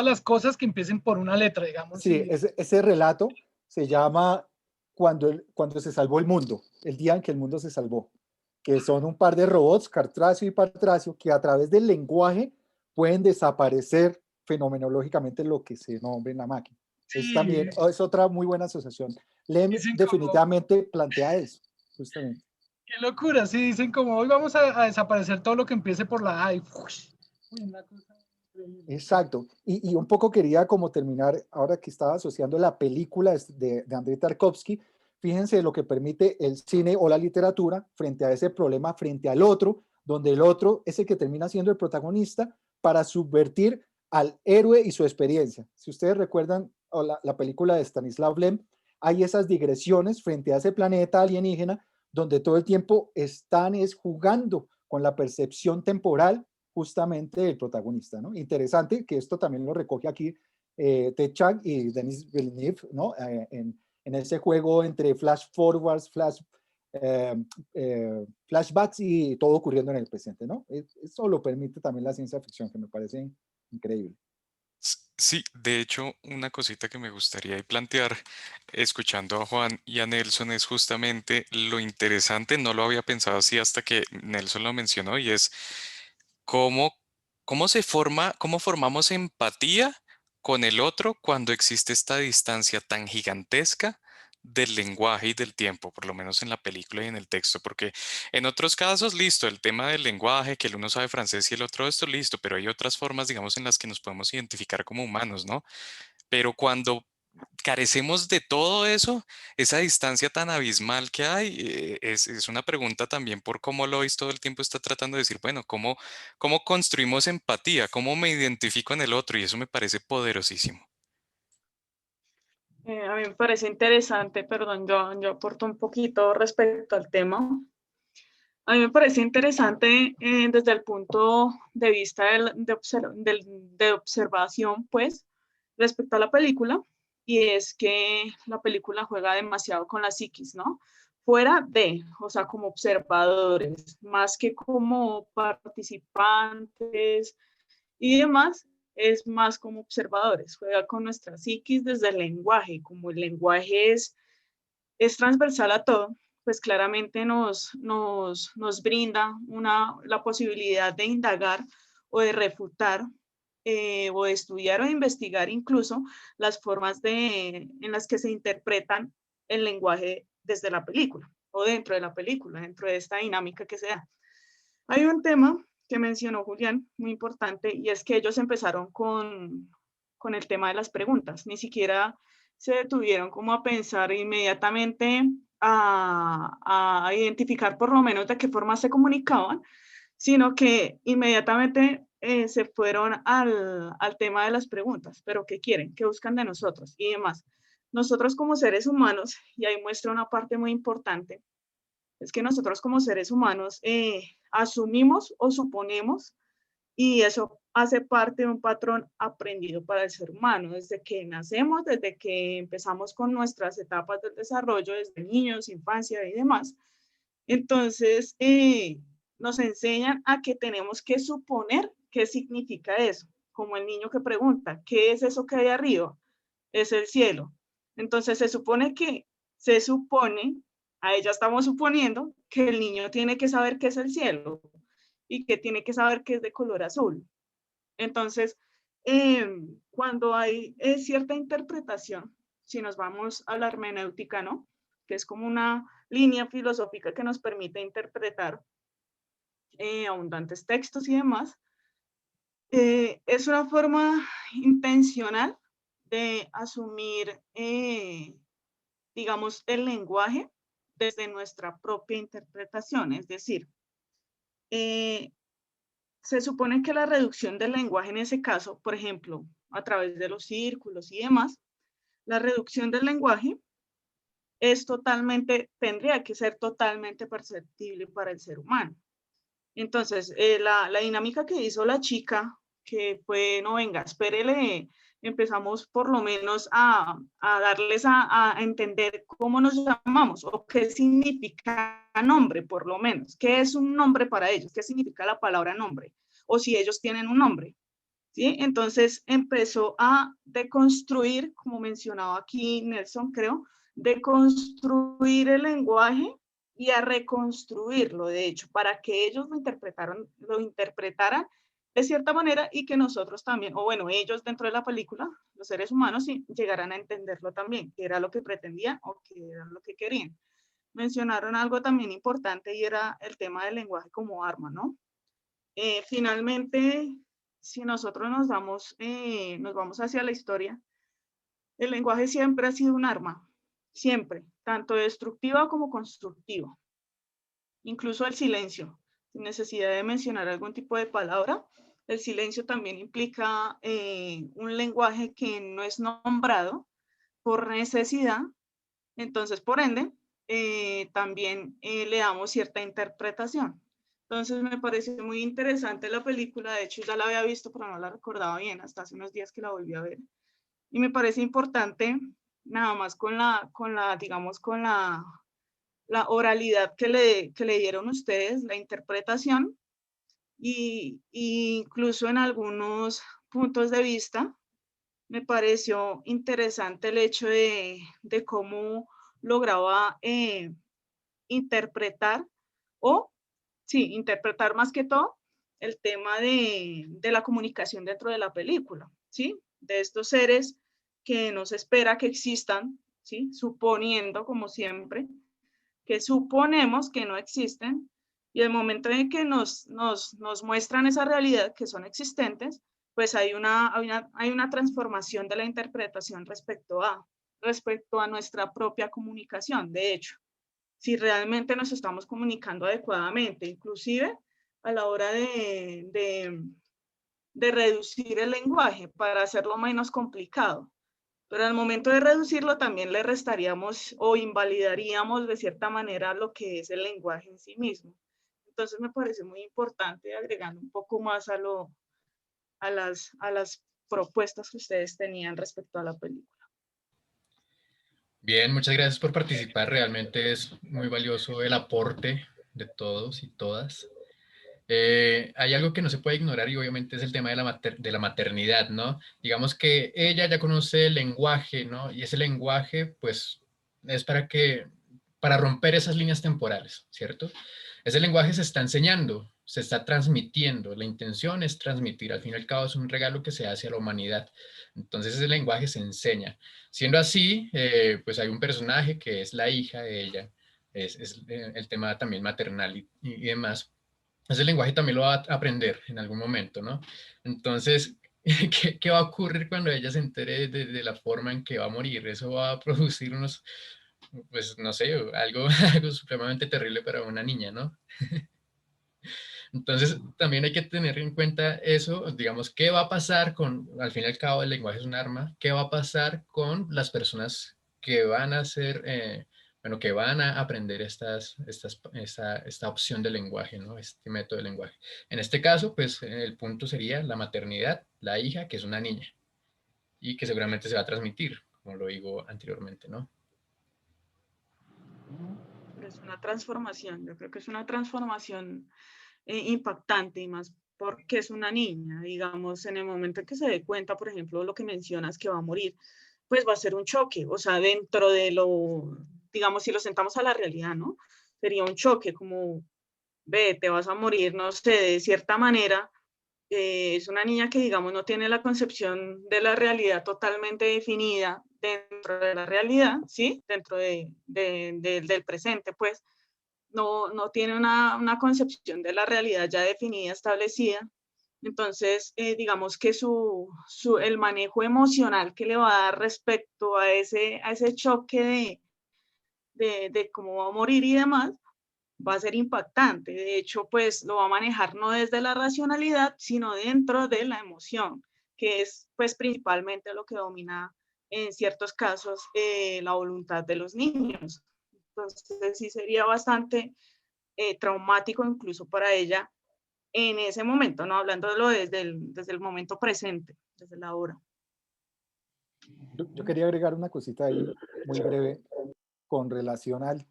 las cosas que empiecen por una letra, digamos. Sí, ese relato se llama cuando se salvó el mundo, el día en que el mundo se salvó, que son un par de robots, Cartracio y Partracio, que a través del lenguaje pueden desaparecer fenomenológicamente lo que se nombre en la máquina. Sí. Es otra muy buena asociación. Lem definitivamente plantea eso, justamente. Qué locura, sí, dicen como hoy vamos a desaparecer todo lo que empiece por la A y una cosa. Exacto, y un poco quería como terminar, ahora que estaba asociando la película de Andrei Tarkovsky, fíjense lo que permite el cine o la literatura frente a ese problema, frente al otro, donde el otro es el que termina siendo el protagonista para subvertir al héroe y su experiencia. Si ustedes recuerdan la película de Stanislav Lem, hay esas digresiones frente a ese planeta alienígena donde todo el tiempo están jugando con la percepción temporal justamente el protagonista, ¿no? Interesante que esto también lo recoge aquí Ted Chiang y Denis Villeneuve, ¿no? en ese juego entre flash forwards, flashbacks y todo ocurriendo en el presente, ¿no? Eso lo permite también la ciencia ficción, que me parece increíble. Sí, de hecho, una cosita que me gustaría ahí plantear, escuchando a Juan y a Nelson, es justamente lo interesante, no lo había pensado así hasta que Nelson lo mencionó, y es cómo, cómo formamos empatía con el otro cuando existe esta distancia tan gigantesca del lenguaje y del tiempo, por lo menos en la película y en el texto, porque en otros casos, listo, el tema del lenguaje, que el uno sabe francés y el otro esto, listo, pero hay otras formas, digamos, en las que nos podemos identificar como humanos, ¿no? Pero cuando carecemos de todo eso, esa distancia tan abismal que hay, es una pregunta también por cómo Lois todo el tiempo está tratando de decir, bueno, ¿cómo construimos empatía? ¿Cómo me identifico en el otro? Y eso me parece poderosísimo. A mí me parece interesante, perdón, yo aporto un poquito respecto al tema. A mí me parece interesante desde el punto de vista de observación, pues, respecto a la película, y es que la película juega demasiado con la psiquis, ¿no? Fuera de, o sea, como observadores, más que como participantes y demás, es más como observadores, juega con nuestra psiquis desde el lenguaje, como el lenguaje es transversal a todo, pues claramente nos brinda la posibilidad de indagar o de refutar o de estudiar o de investigar incluso las formas en las que se interpretan el lenguaje desde la película o dentro de la película, dentro de esta dinámica que se da. Hay un tema que mencionó Julián, muy importante, y es que ellos empezaron con el tema de las preguntas. Ni siquiera se detuvieron como a pensar inmediatamente a identificar por lo menos de qué forma se comunicaban, sino que inmediatamente se fueron al tema de las preguntas. ¿Pero qué quieren? ¿Qué buscan de nosotros? Y demás. Nosotros como seres humanos, y ahí muestra una parte muy importante, es que nosotros como seres humanos asumimos o suponemos y eso hace parte de un patrón aprendido para el ser humano, desde que nacemos, desde que empezamos con nuestras etapas del desarrollo, desde niños, infancia y demás. Entonces, nos enseñan a que tenemos que suponer qué significa eso, como el niño que pregunta, ¿qué es eso que hay arriba? Es el cielo. Entonces, se supone, a ella estamos suponiendo que el niño tiene que saber qué es el cielo y que tiene que saber que es de color azul. Entonces, cuando hay cierta interpretación, si nos vamos a la hermenéutica, ¿no? Que es como una línea filosófica que nos permite interpretar abundantes textos y demás, es una forma intencional de asumir, digamos, el lenguaje desde nuestra propia interpretación, es decir, se supone que la reducción del lenguaje en ese caso, por ejemplo, a través de los círculos y demás, la reducción del lenguaje tendría que ser totalmente perceptible para el ser humano. Entonces, la dinámica que hizo la chica, que fue, no venga, espérele, empezamos por lo menos a darles a entender cómo nos llamamos o qué significa nombre, por lo menos. ¿Qué es un nombre para ellos? ¿Qué significa la palabra nombre? O si ellos tienen un nombre. ¿Sí? Entonces empezó a deconstruir, como mencionaba aquí Nelson, creo, deconstruir el lenguaje y a reconstruirlo, de hecho, para que ellos lo interpretaran de cierta manera y que nosotros también, o bueno, ellos dentro de la película, los seres humanos, sí, llegaran a entenderlo también, que era lo que pretendían o que era lo que querían. Mencionaron algo también importante y era el tema del lenguaje como arma, ¿no? Finalmente, si nosotros nos vamos hacia la historia, el lenguaje siempre ha sido un arma, siempre, tanto destructiva como constructiva. Incluso el silencio, sin necesidad de mencionar algún tipo de palabra, el silencio también implica un lenguaje que no es nombrado por necesidad, entonces por ende también le damos cierta interpretación. Entonces me parece muy interesante la película, de hecho ya la había visto pero no la recordaba bien, hasta hace unos días que la volví a ver. Y me parece importante nada más digamos, con la oralidad que le dieron ustedes, la interpretación, y incluso en algunos puntos de vista me pareció interesante el hecho de cómo lograba interpretar, interpretar más que todo el tema de la comunicación dentro de la película, ¿sí? De estos seres que no se espera que existan, ¿sí? Suponiendo, como siempre, que suponemos que no existen, y el momento en que nos muestran esa realidad que son existentes, pues hay una transformación de la interpretación respecto a nuestra propia comunicación. De hecho, si realmente nos estamos comunicando adecuadamente, inclusive a la hora de reducir el lenguaje para hacerlo menos complicado. Pero al momento de reducirlo también le restaríamos o invalidaríamos de cierta manera lo que es el lenguaje en sí mismo. Entonces me parece muy importante, agregando un poco más a las propuestas que ustedes tenían respecto a la película. Bien, muchas gracias por participar. Realmente es muy valioso el aporte de todos y todas. Hay algo que no se puede ignorar y obviamente es el tema de la maternidad, ¿no? Digamos que ella ya conoce el lenguaje, ¿no? Y ese lenguaje, pues, es para romper esas líneas temporales, ¿cierto? Ese lenguaje se está enseñando, se está transmitiendo. La intención es transmitir. Al fin y al cabo es un regalo que se hace a la humanidad. Entonces ese lenguaje se enseña. Siendo así, pues hay un personaje que es la hija de ella. Es el tema también maternal y demás. Ese lenguaje también lo va a aprender en algún momento, ¿no? Entonces, ¿qué va a ocurrir cuando ella se entere de la forma en que va a morir? Eso va a producir unos, pues no sé, algo, algo supremamente terrible para una niña, ¿no? Entonces, también hay que tener en cuenta eso, digamos, ¿qué va a pasar al fin y al cabo, el lenguaje es un arma, qué va a pasar con las personas que van a ser, bueno, que van a aprender esta opción de lenguaje, ¿no? Este método de lenguaje. En este caso, pues, el punto sería la maternidad, la hija, que es una niña, y que seguramente se va a transmitir, como lo digo anteriormente, ¿no? Pero es una transformación, yo creo que es una transformación impactante, y más porque es una niña, digamos, en el momento en que se dé cuenta, por ejemplo, lo que mencionas que va a morir, pues va a ser un choque, o sea, dentro de digamos, si lo sentamos a la realidad, ¿no? Sería un choque como, ve, te vas a morir, no sé, de cierta manera. Es una niña que, digamos, no tiene la concepción de la realidad totalmente definida dentro de la realidad, ¿sí? Dentro del presente, pues no tiene una concepción de la realidad ya definida, establecida. Entonces, digamos que el manejo emocional que le va a dar respecto a ese choque de cómo va a morir y demás, va a ser impactante. De hecho, pues lo va a manejar no desde la racionalidad, sino dentro de la emoción, que es pues principalmente lo que domina en ciertos casos la voluntad de los niños. Entonces sí sería bastante traumático incluso para ella en ese momento, ¿no? Hablándolo desde el momento presente, desde la hora. Yo quería agregar una cosita ahí muy breve con relación al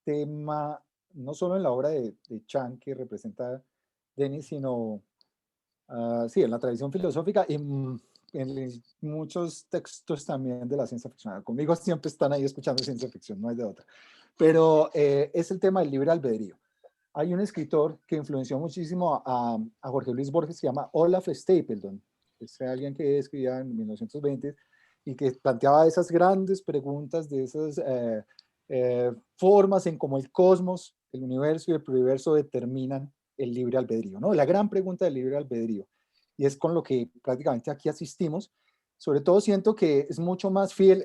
tema, no solo en la obra de Chang que representa Denis, sino sí, en la tradición filosófica y en muchos textos también de la ciencia ficción. Conmigo siempre están ahí escuchando ciencia ficción, no hay de otra. Pero es el tema del libre albedrío. Hay un escritor que influenció muchísimo a Jorge Luis Borges, se llama Olaf Stapledon. Es alguien que escribía en 1920 y que planteaba esas grandes preguntas de esas formas en cómo el cosmos, el universo y el pluriverso determinan el libre albedrío, ¿no? La gran pregunta del libre albedrío. Y es con lo que prácticamente aquí asistimos. Sobre todo siento que es mucho más fiel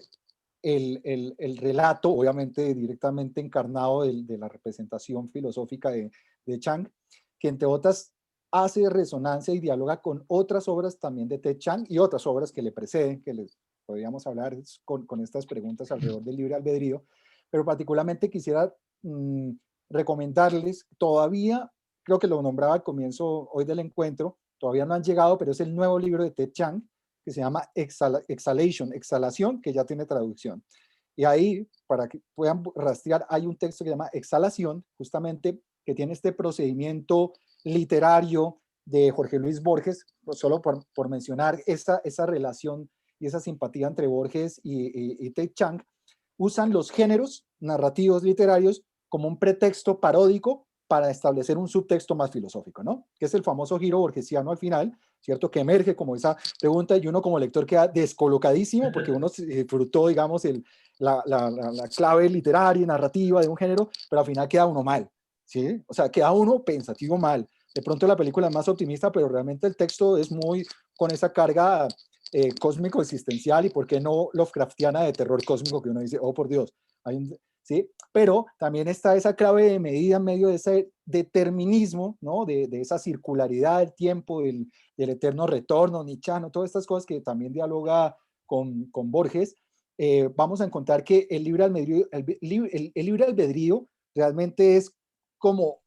el relato, obviamente directamente encarnado de la representación filosófica de Chang, que entre otras hace resonancia y dialoga con otras obras también de Ted Chiang y otras obras que le preceden, que les podríamos hablar con estas preguntas alrededor del libre albedrío, pero particularmente quisiera recomendarles, todavía creo que lo nombraba al comienzo hoy del encuentro, todavía no han llegado, pero es el nuevo libro de Ted Chiang, que se llama exhalación, que ya tiene traducción. Y ahí, para que puedan rastrear, hay un texto que se llama Exhalación, justamente, que tiene este procedimiento literario de Jorge Luis Borges, solo por mencionar esa relación y esa simpatía entre Borges y Ted Chiang. Usan los géneros narrativos literarios como un pretexto paródico para establecer un subtexto más filosófico, ¿no? Que es el famoso giro borgesiano al final, ¿cierto? Que emerge como esa pregunta y uno como lector queda descolocadísimo porque uno disfrutó, digamos, la clave literaria y narrativa de un género, pero al final queda uno mal, ¿sí? O sea, queda uno pensativo mal. De pronto la película es más optimista, pero realmente el texto es muy con esa carga cósmico existencial y por qué no Lovecraftiana de terror cósmico que uno dice, oh por Dios, ¿sí? Pero también está esa clave de medida en medio de ese determinismo, ¿no? De esa circularidad del tiempo, del eterno retorno, Nietzscheano, todas estas cosas que también dialoga con Borges. Vamos a encontrar que el libre albedrío, el libre albedrío realmente es como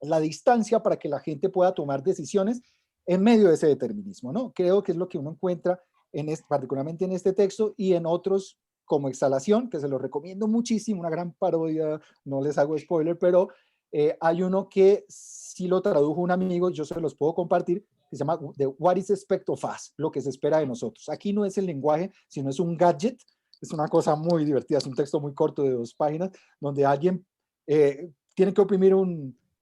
la distancia para que la gente pueda tomar decisiones en medio de ese determinismo, ¿no? Creo que es lo que uno encuentra particularmente en este texto y en otros como Exhalación, que se lo recomiendo muchísimo, una gran parodia, no les hago spoiler, pero hay uno que sí lo tradujo un amigo, yo se los puedo compartir, que se llama The What is Expect of Us, lo que se espera de nosotros. Aquí no es el lenguaje, sino es un gadget, es una cosa muy divertida, es un texto muy corto de 2 páginas, donde alguien tiene que oprimir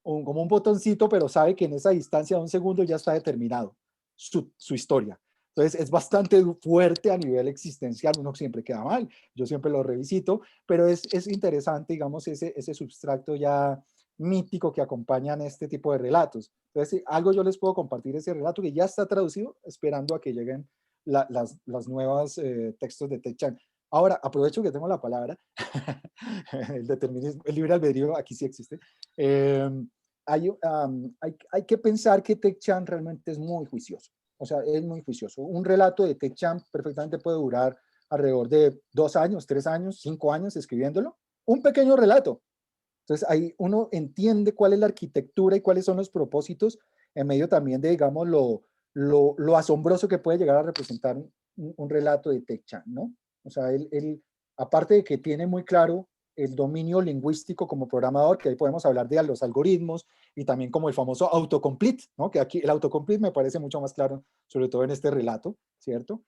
como un botoncito, pero sabe que en esa distancia de 1 segundo ya está determinado su historia. Entonces es bastante fuerte a nivel existencial, uno siempre queda mal, yo siempre lo revisito, pero es interesante, digamos, ese substrato ya mítico que acompañan este tipo de relatos. Entonces, algo yo les puedo compartir ese relato que ya está traducido, esperando a que lleguen las nuevas textos de Ted Chiang. Ahora, aprovecho que tengo la palabra, el determinismo, el libre albedrío aquí sí existe. Hay que pensar que Ted Chiang realmente es muy juicioso. O sea, es muy juicioso. Un relato de Ted Chiang perfectamente puede durar alrededor de 2 años, 3 años, 5 años escribiéndolo. Un pequeño relato. Entonces, ahí uno entiende cuál es la arquitectura y cuáles son los propósitos en medio también de, digamos, lo asombroso que puede llegar a representar un relato de Ted Chiang, ¿no? O sea, él, aparte de que tiene muy claro el dominio lingüístico como programador, que ahí podemos hablar de los algoritmos y también como el famoso autocomplete, ¿no? Que aquí el autocomplete me parece mucho más claro, sobre todo en este relato, ¿cierto?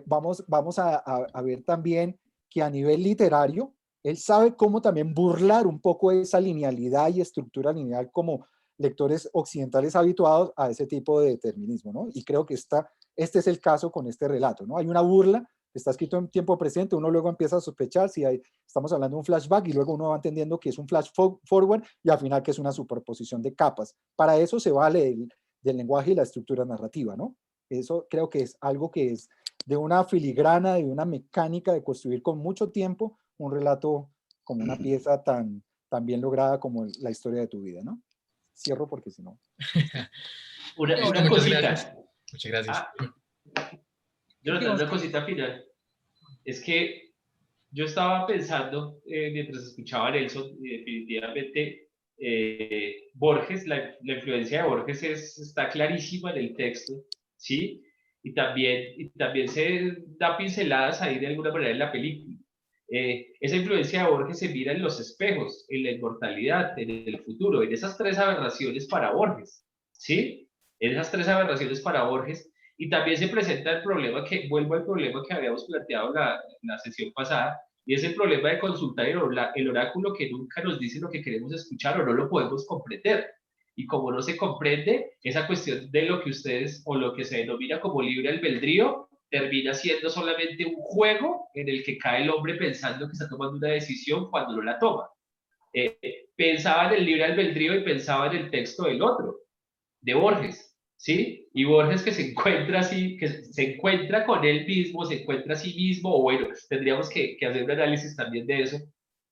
Vamos a ver también que a nivel literario, él sabe cómo también burlar un poco esa linealidad y estructura lineal como lectores occidentales habituados a ese tipo de determinismo, ¿no? Y creo que este es el caso con este relato, ¿no? Hay una burla, está escrito en tiempo presente, uno luego empieza a sospechar si estamos hablando de un flashback y luego uno va entendiendo que es un flash forward y al final que es una superposición de capas. Para eso se vale del lenguaje y la estructura narrativa, ¿no? Eso creo que es algo que es de una filigrana, de una mecánica de construir con mucho tiempo un relato como una pieza tan bien lograda como la historia de tu vida, ¿no? Cierro porque si no... Una cosita. Gracias. Muchas gracias. Jonathan, una cosita final. Es que yo estaba pensando, mientras escuchaba a Nelson, definitivamente Borges, la influencia de Borges está clarísima en el texto, ¿sí? Y también se da pinceladas ahí de alguna manera en la película. Esa influencia de Borges se mira en los espejos, en la inmortalidad, en el futuro, en esas 3 aberraciones para Borges, ¿sí? En esas 3 aberraciones para Borges. Y también se presenta el problema vuelvo al problema que habíamos planteado en la sesión pasada, y es el problema de consultar el oráculo que nunca nos dice lo que queremos escuchar o no lo podemos comprender. Y como no se comprende, esa cuestión de lo que ustedes o lo que se denomina como libre albedrío termina siendo solamente un juego en el que cae el hombre pensando que está tomando una decisión cuando no la toma. Pensaba en el libre albedrío y pensaba en el texto del otro, de Borges, ¿sí? Y Borges que se encuentra con él mismo, se encuentra a sí mismo, o bueno, tendríamos que hacer un análisis también de eso,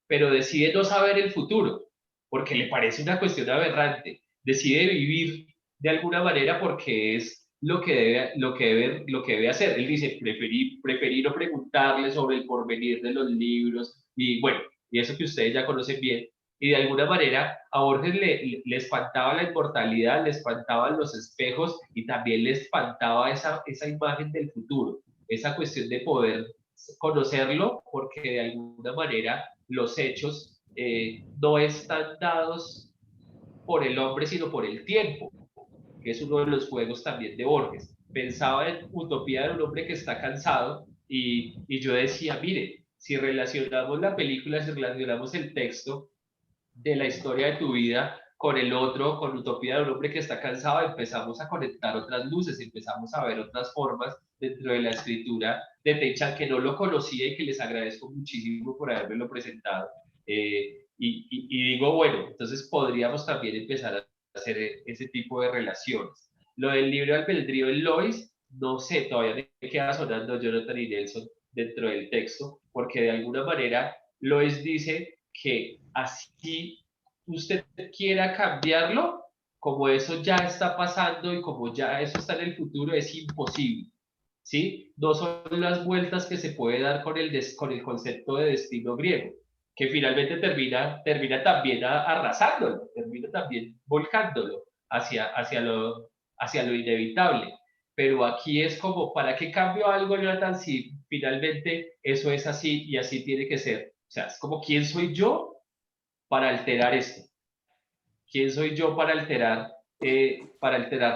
pero decide no saber el futuro, porque le parece una cuestión aberrante, decide vivir de alguna manera porque es lo que debe hacer. Él dice, preferí no preguntarle sobre el porvenir de los libros, y bueno, y eso que ustedes ya conocen bien, y de alguna manera a Borges le espantaba la inmortalidad, le espantaban los espejos y también le espantaba esa imagen del futuro, esa cuestión de poder conocerlo, porque de alguna manera los hechos no están dados por el hombre, sino por el tiempo, que es uno de los juegos también de Borges. Pensaba en Utopía de un hombre que está cansado y yo decía, mire, si relacionamos la película, si relacionamos el texto de la historia de tu vida con el otro, con Utopía de un hombre que está cansado, empezamos a conectar otras luces, empezamos a ver otras formas dentro de la escritura de Tenchan, que no lo conocía y que les agradezco muchísimo por haberme presentado. Y digo, bueno, entonces podríamos también empezar a hacer ese tipo de relaciones. Lo del libre albedrío en Lois, no sé, todavía me queda sonando Jonathan y Nelson dentro del texto, porque de alguna manera Lois dice que así usted quiera cambiarlo, como eso ya está pasando y como ya eso está en el futuro, es imposible, ¿sí? No son las vueltas que se puede dar con el concepto de destino griego, que finalmente termina también arrasándolo, termina también volcándolo hacia lo inevitable. Pero aquí es como, ¿para qué cambio algo, Jonathan, si finalmente eso es así y así tiene que ser? O sea, es como, ¿quién soy yo para alterar esto? ¿Quién soy yo para alterar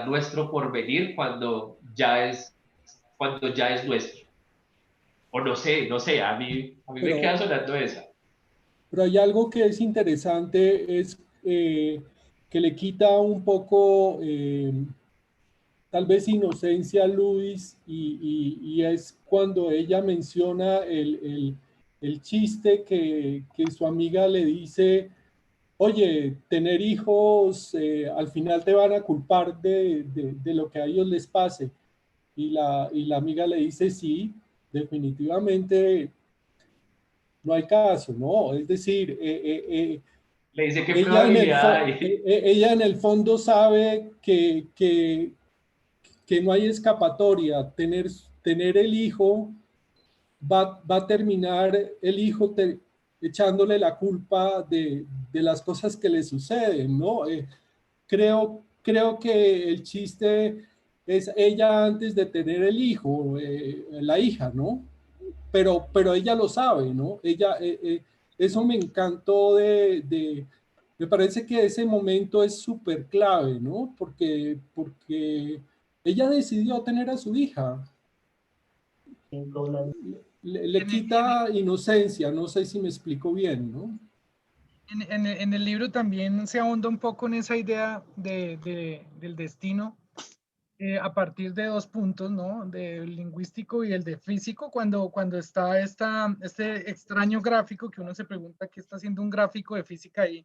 nuestro porvenir cuando ya es nuestro? O no sé, a mí me queda sonando esa. Pero hay algo que es interesante, es que le quita un poco, tal vez inocencia a Luis, y es cuando ella menciona el chiste que su amiga le dice, oye, tener hijos al final te van a culpar de lo que a ellos les pase. Y la amiga le dice, sí, definitivamente no hay caso, ¿no? Es decir, le dice qué probabilidad hay. Ella en el fondo sabe que no hay escapatoria. Tener el hijo va a terminar el hijo echándole la culpa de las cosas que le suceden, ¿no? Creo que el chiste es ella antes de tener el hijo, la hija, ¿no? Pero ella lo sabe, ¿no? Eso me encantó me parece que ese momento es súper clave, ¿no? Porque ella decidió tener a su hija. Le quita inocencia, no sé si me explico bien, ¿no? En el libro también se ahonda un poco en esa idea del destino, a partir de dos puntos, ¿no? Del lingüístico y el de físico, cuando está este extraño gráfico que uno se pregunta qué está haciendo un gráfico de física ahí,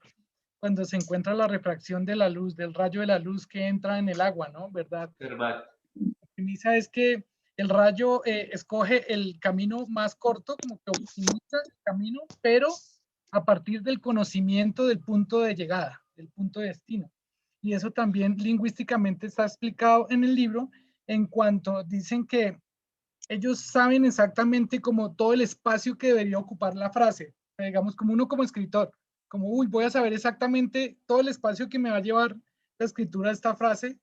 cuando se encuentra la refracción de la luz, del rayo de la luz que entra en el agua, ¿no? ¿Verdad? Verdad. La premisa es que el rayo escoge el camino más corto, como que optimiza el camino, pero a partir del conocimiento del punto de llegada, del punto de destino. Y eso también lingüísticamente está explicado en el libro, en cuanto dicen que ellos saben exactamente como todo el espacio que debería ocupar la frase. Digamos, como uno como escritor, como, uy, voy a saber exactamente todo el espacio que me va a llevar la escritura de esta frase,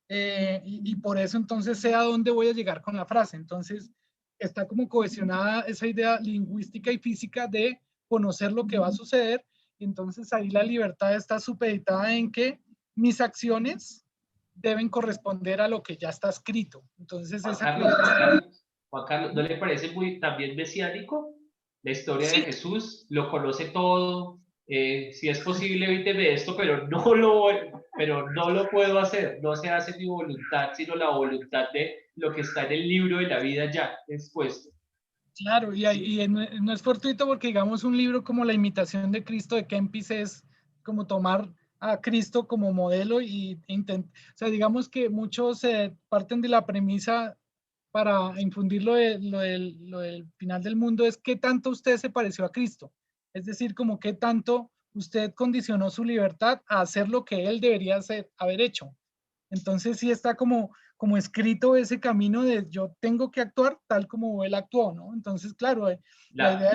y por eso entonces sé a dónde voy a llegar con la frase. Entonces está como cohesionada esa idea lingüística y física de conocer lo que va a suceder, y entonces ahí la libertad está supeditada en que mis acciones deben corresponder a lo que ya está escrito. Entonces Juan Carlos, ¿no le parece muy también mesiánico? La historia sí. de Jesús, lo conoce todo, si es posible evíteme esto, pero no lo puedo hacer, no se hace mi voluntad, sino la voluntad de lo que está en el libro de la vida ya expuesto. Claro, y no es fortuito, porque digamos un libro como La imitación de Cristo de Kempis es como tomar a Cristo como modelo o sea, digamos que muchos parten de la premisa para infundir lo del final del mundo, es qué tanto usted se pareció a Cristo. Es decir, como qué tanto usted condicionó su libertad a hacer lo que él debería haber hecho. Entonces sí está como escrito ese camino de yo tengo que actuar tal como él actuó, ¿no? Entonces, claro, la idea...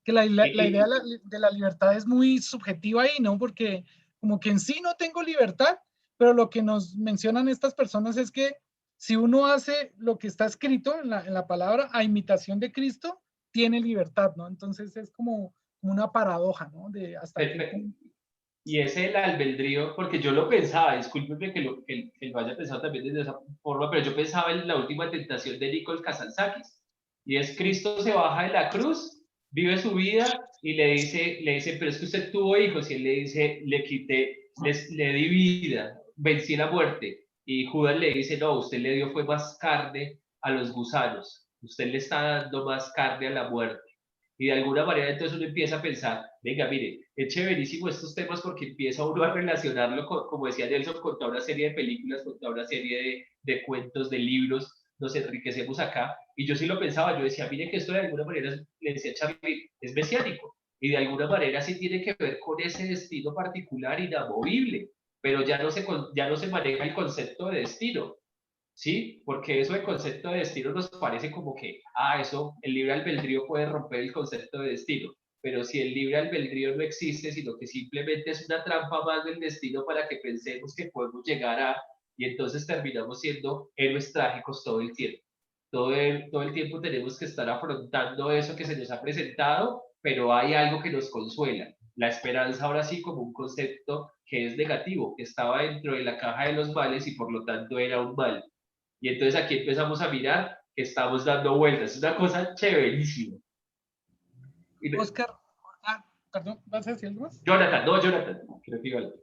que la idea de la libertad es muy subjetiva ahí, ¿no? Porque como que en sí no tengo libertad, pero lo que nos mencionan estas personas es que si uno hace lo que está escrito en la palabra a imitación de Cristo, tiene libertad, ¿no? Entonces es como una paradoja, ¿no? De hasta qué punto. Y ese el albedrío, porque yo lo pensaba, discúlpeme que lo haya pensado también desde esa forma, pero yo pensaba en la última tentación de Nicole Kazantzakis, y es Cristo se baja de la cruz, vive su vida y le dice, pero es que usted tuvo hijos, y él le dice, le di vida, vencí la muerte, y Judas le dice, no, usted le dio fue más carne a los gusanos, usted le está dando más carne a la muerte. Y de alguna manera entonces uno empieza a pensar, venga, mire, es chéverísimo estos temas porque empieza uno a relacionarlo, como decía Nelson, con toda una serie de películas, con toda una serie de cuentos, de libros, nos enriquecemos acá. Y yo sí lo pensaba, yo decía, mire que esto de alguna manera, le decía Charlie, es mesiánico. Y de alguna manera sí tiene que ver con ese destino particular, inamovible, pero ya no se maneja el concepto de destino. ¿Sí? Porque eso de concepto de destino nos parece como que, eso, el libre albedrío puede romper el concepto de destino, pero si el libre albedrío no existe, sino que simplemente es una trampa más del destino para que pensemos que podemos llegar a, y entonces terminamos siendo héroes trágicos todo el tiempo. Todo el tiempo tenemos que estar afrontando eso que se nos ha presentado, pero hay algo que nos consuela. La esperanza ahora sí como un concepto que es negativo, que estaba dentro de la caja de los males y por lo tanto era un mal. Y entonces aquí empezamos a mirar que estamos dando vueltas. Es una cosa chéverísima. Oscar, perdón, ¿vas a decir algo más? Jonathan, creo que igual.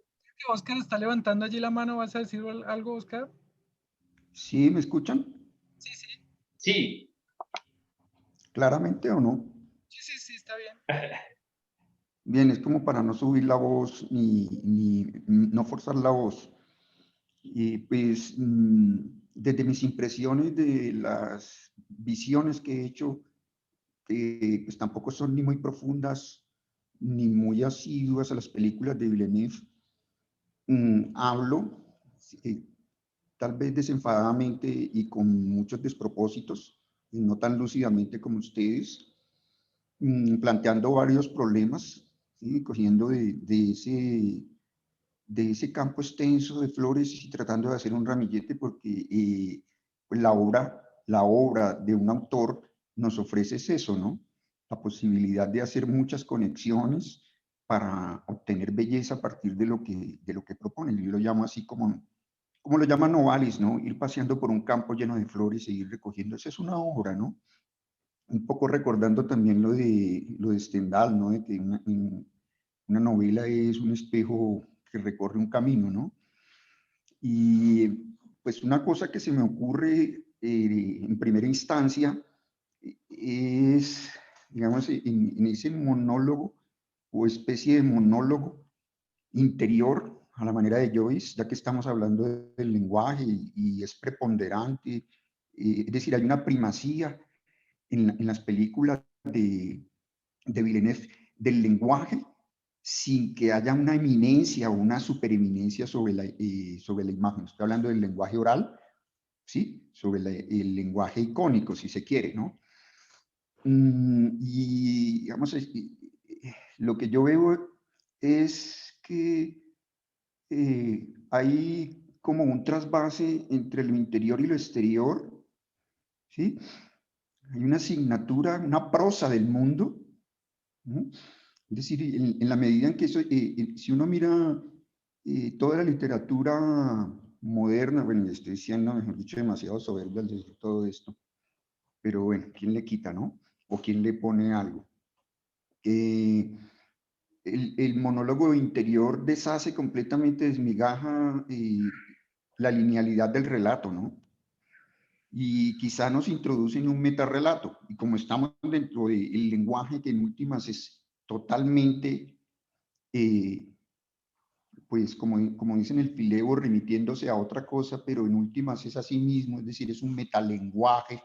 Oscar está levantando allí la mano, ¿vas a decir algo, Oscar? ¿Sí me escuchan? Sí. ¿Claramente o no? Sí, está bien. Bien, es como para no subir la voz ni no forzar la voz. Y pues desde mis impresiones de las visiones que he hecho, que pues tampoco son ni muy profundas ni muy asiduas a las películas de Villeneuve, hablo tal vez desenfadadamente y con muchos despropósitos, y no tan lúcidamente como ustedes, planteando varios problemas, ¿sí? Cogiendo de ese campo extenso de flores y tratando de hacer un ramillete, porque pues la obra de un autor nos ofrece eso, ¿no? La posibilidad de hacer muchas conexiones para obtener belleza a partir de lo que propone. Yo lo llamo así como lo llama Novalis, ¿no? Ir paseando por un campo lleno de flores e ir recogiendo. Esa es una obra, ¿no? Un poco recordando también lo de Stendhal, ¿no? De que una novela es un espejo que recorre un camino, ¿no? Y pues una cosa que se me ocurre en primera instancia es, digamos, en ese monólogo o especie de monólogo interior a la manera de Joyce, ya que estamos hablando del lenguaje y es preponderante, es decir, hay una primacía en las películas de Villeneuve del lenguaje sin que haya una eminencia o una supereminencia sobre la imagen. Estoy hablando del lenguaje oral, ¿sí? Sobre el lenguaje icónico, si se quiere, ¿no? Y, digamos, lo que yo veo es que hay como un trasvase entre lo interior y lo exterior, ¿sí? Hay una asignatura, una prosa del mundo, ¿no? Es decir, en la medida en que eso, si uno mira toda la literatura moderna, bueno, estoy diciendo, mejor dicho, demasiado soberbio al decir todo esto, pero bueno, ¿quién le quita, no? ¿O quién le pone algo? El monólogo interior deshace completamente, desmigaja la linealidad del relato, ¿no? Y quizá nos introduce en un metarrelato. Y como estamos dentro del lenguaje que en últimas es totalmente, pues como dicen el filebo, remitiéndose a otra cosa, pero en últimas es así mismo, es decir, es un metalenguaje,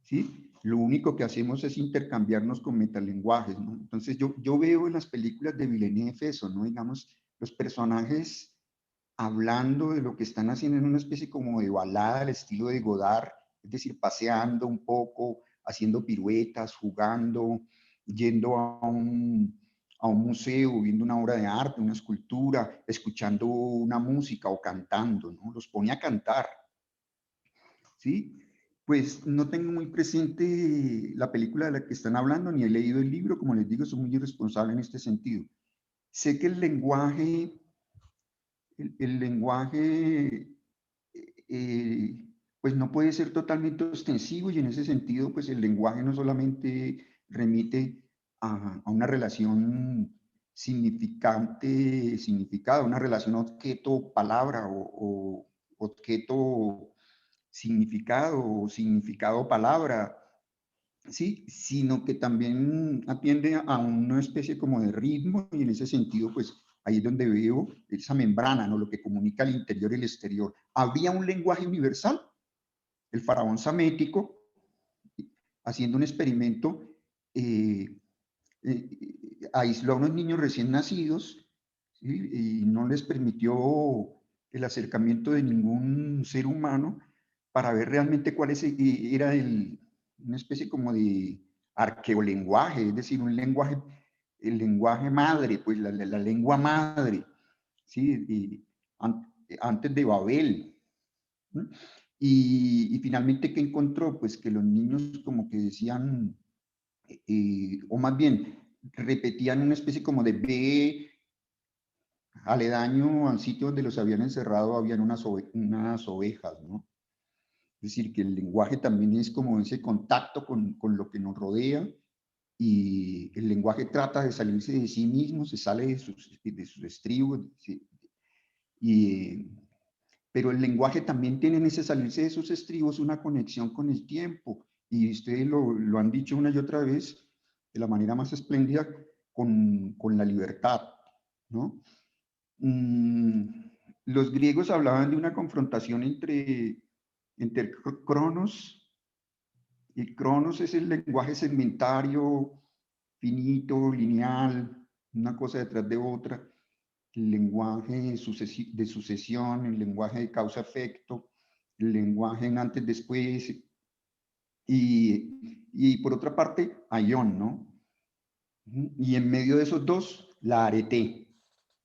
¿sí? Lo único que hacemos es intercambiarnos con metalenguajes, ¿no? Entonces yo veo en las películas de Villeneuve eso, ¿no? Digamos, los personajes hablando de lo que están haciendo en una especie como de balada al estilo de Godard, es decir, paseando un poco, haciendo piruetas, jugando, yendo a un museo, viendo una obra de arte, una escultura, escuchando una música o cantando, ¿no? Los pone a cantar, ¿sí? Pues no tengo muy presente la película de la que están hablando, ni he leído el libro, como les digo, soy muy irresponsable en este sentido. Sé que el lenguaje, pues no puede ser totalmente ostensivo, y en ese sentido, pues el lenguaje no solamente remite a una relación significado, una relación objeto-palabra o objeto-significado o significado-palabra, ¿sí? Sino que también atiende a una especie como de ritmo, y en ese sentido, pues ahí es donde veo esa membrana, ¿no? Lo que comunica el interior y el exterior. ¿Habría un lenguaje universal? El faraón samético, haciendo un experimento, aisló a unos niños recién nacidos, ¿sí? Y no les permitió el acercamiento de ningún ser humano para ver realmente cuál era una especie como de arqueolenguaje, es decir, un lenguaje, el lenguaje madre, pues la lengua madre, ¿sí? Antes de Babel, ¿no? Y finalmente, ¿qué encontró? Pues que los niños como que decían, o más bien, repetían una especie como de B aledaño al sitio donde los habían encerrado, habían unas ovejas, ¿no? Es decir, que el lenguaje también es como ese contacto con lo que nos rodea, y el lenguaje trata de salirse de sí mismo, se sale de sus estribos, ¿sí? Pero el lenguaje también tiene en ese salirse de sus estribos una conexión con el tiempo, y ustedes lo han dicho una y otra vez de la manera más espléndida, con la libertad, ¿no? Los griegos hablaban de una confrontación entre Cronos, y Cronos es el lenguaje segmentario, finito, lineal, una cosa detrás de otra, el lenguaje de sucesión, el lenguaje de causa-efecto, el lenguaje en antes-después, y por otra parte, Aion, ¿no? Y en medio de esos dos, la arete,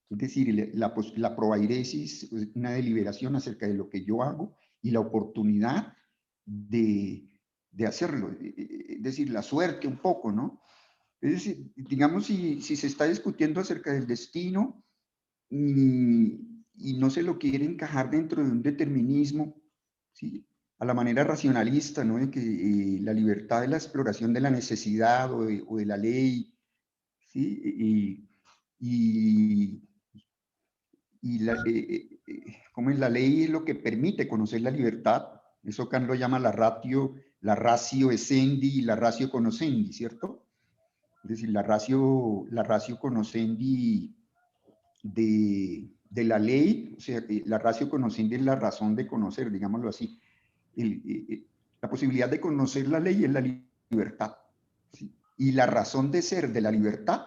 es decir, la proairesis, una deliberación acerca de lo que yo hago y la oportunidad de hacerlo, es decir, la suerte un poco, ¿no? Es decir, digamos, si se está discutiendo acerca del destino, y no se lo quiere encajar dentro de un determinismo, ¿sí? A la manera racionalista, ¿no? De que la libertad es la exploración de la necesidad o de la ley, ¿sí? Como es la ley, es lo que permite conocer la libertad. Eso Kant lo llama la ratio essendi y la ratio cognoscendi, ¿cierto? Es decir, la ratio cognoscendi de la ley, o sea, la ratio cognoscendi es la razón de conocer, digámoslo así. La posibilidad de conocer la ley es la libertad, ¿sí? Y la razón de ser de la libertad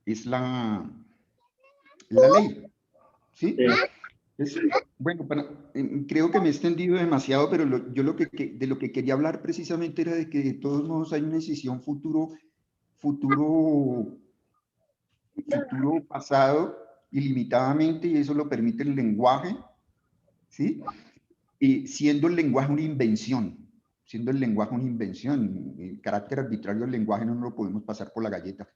es la ley, ¿sí? Bueno, creo que me he extendido demasiado, pero yo de lo que quería hablar precisamente era de que de todos modos hay una decisión futuro pasado ilimitadamente, y eso lo permite el lenguaje, ¿sí? Siendo el lenguaje una invención, el carácter arbitrario del lenguaje no lo podemos pasar por la galleta.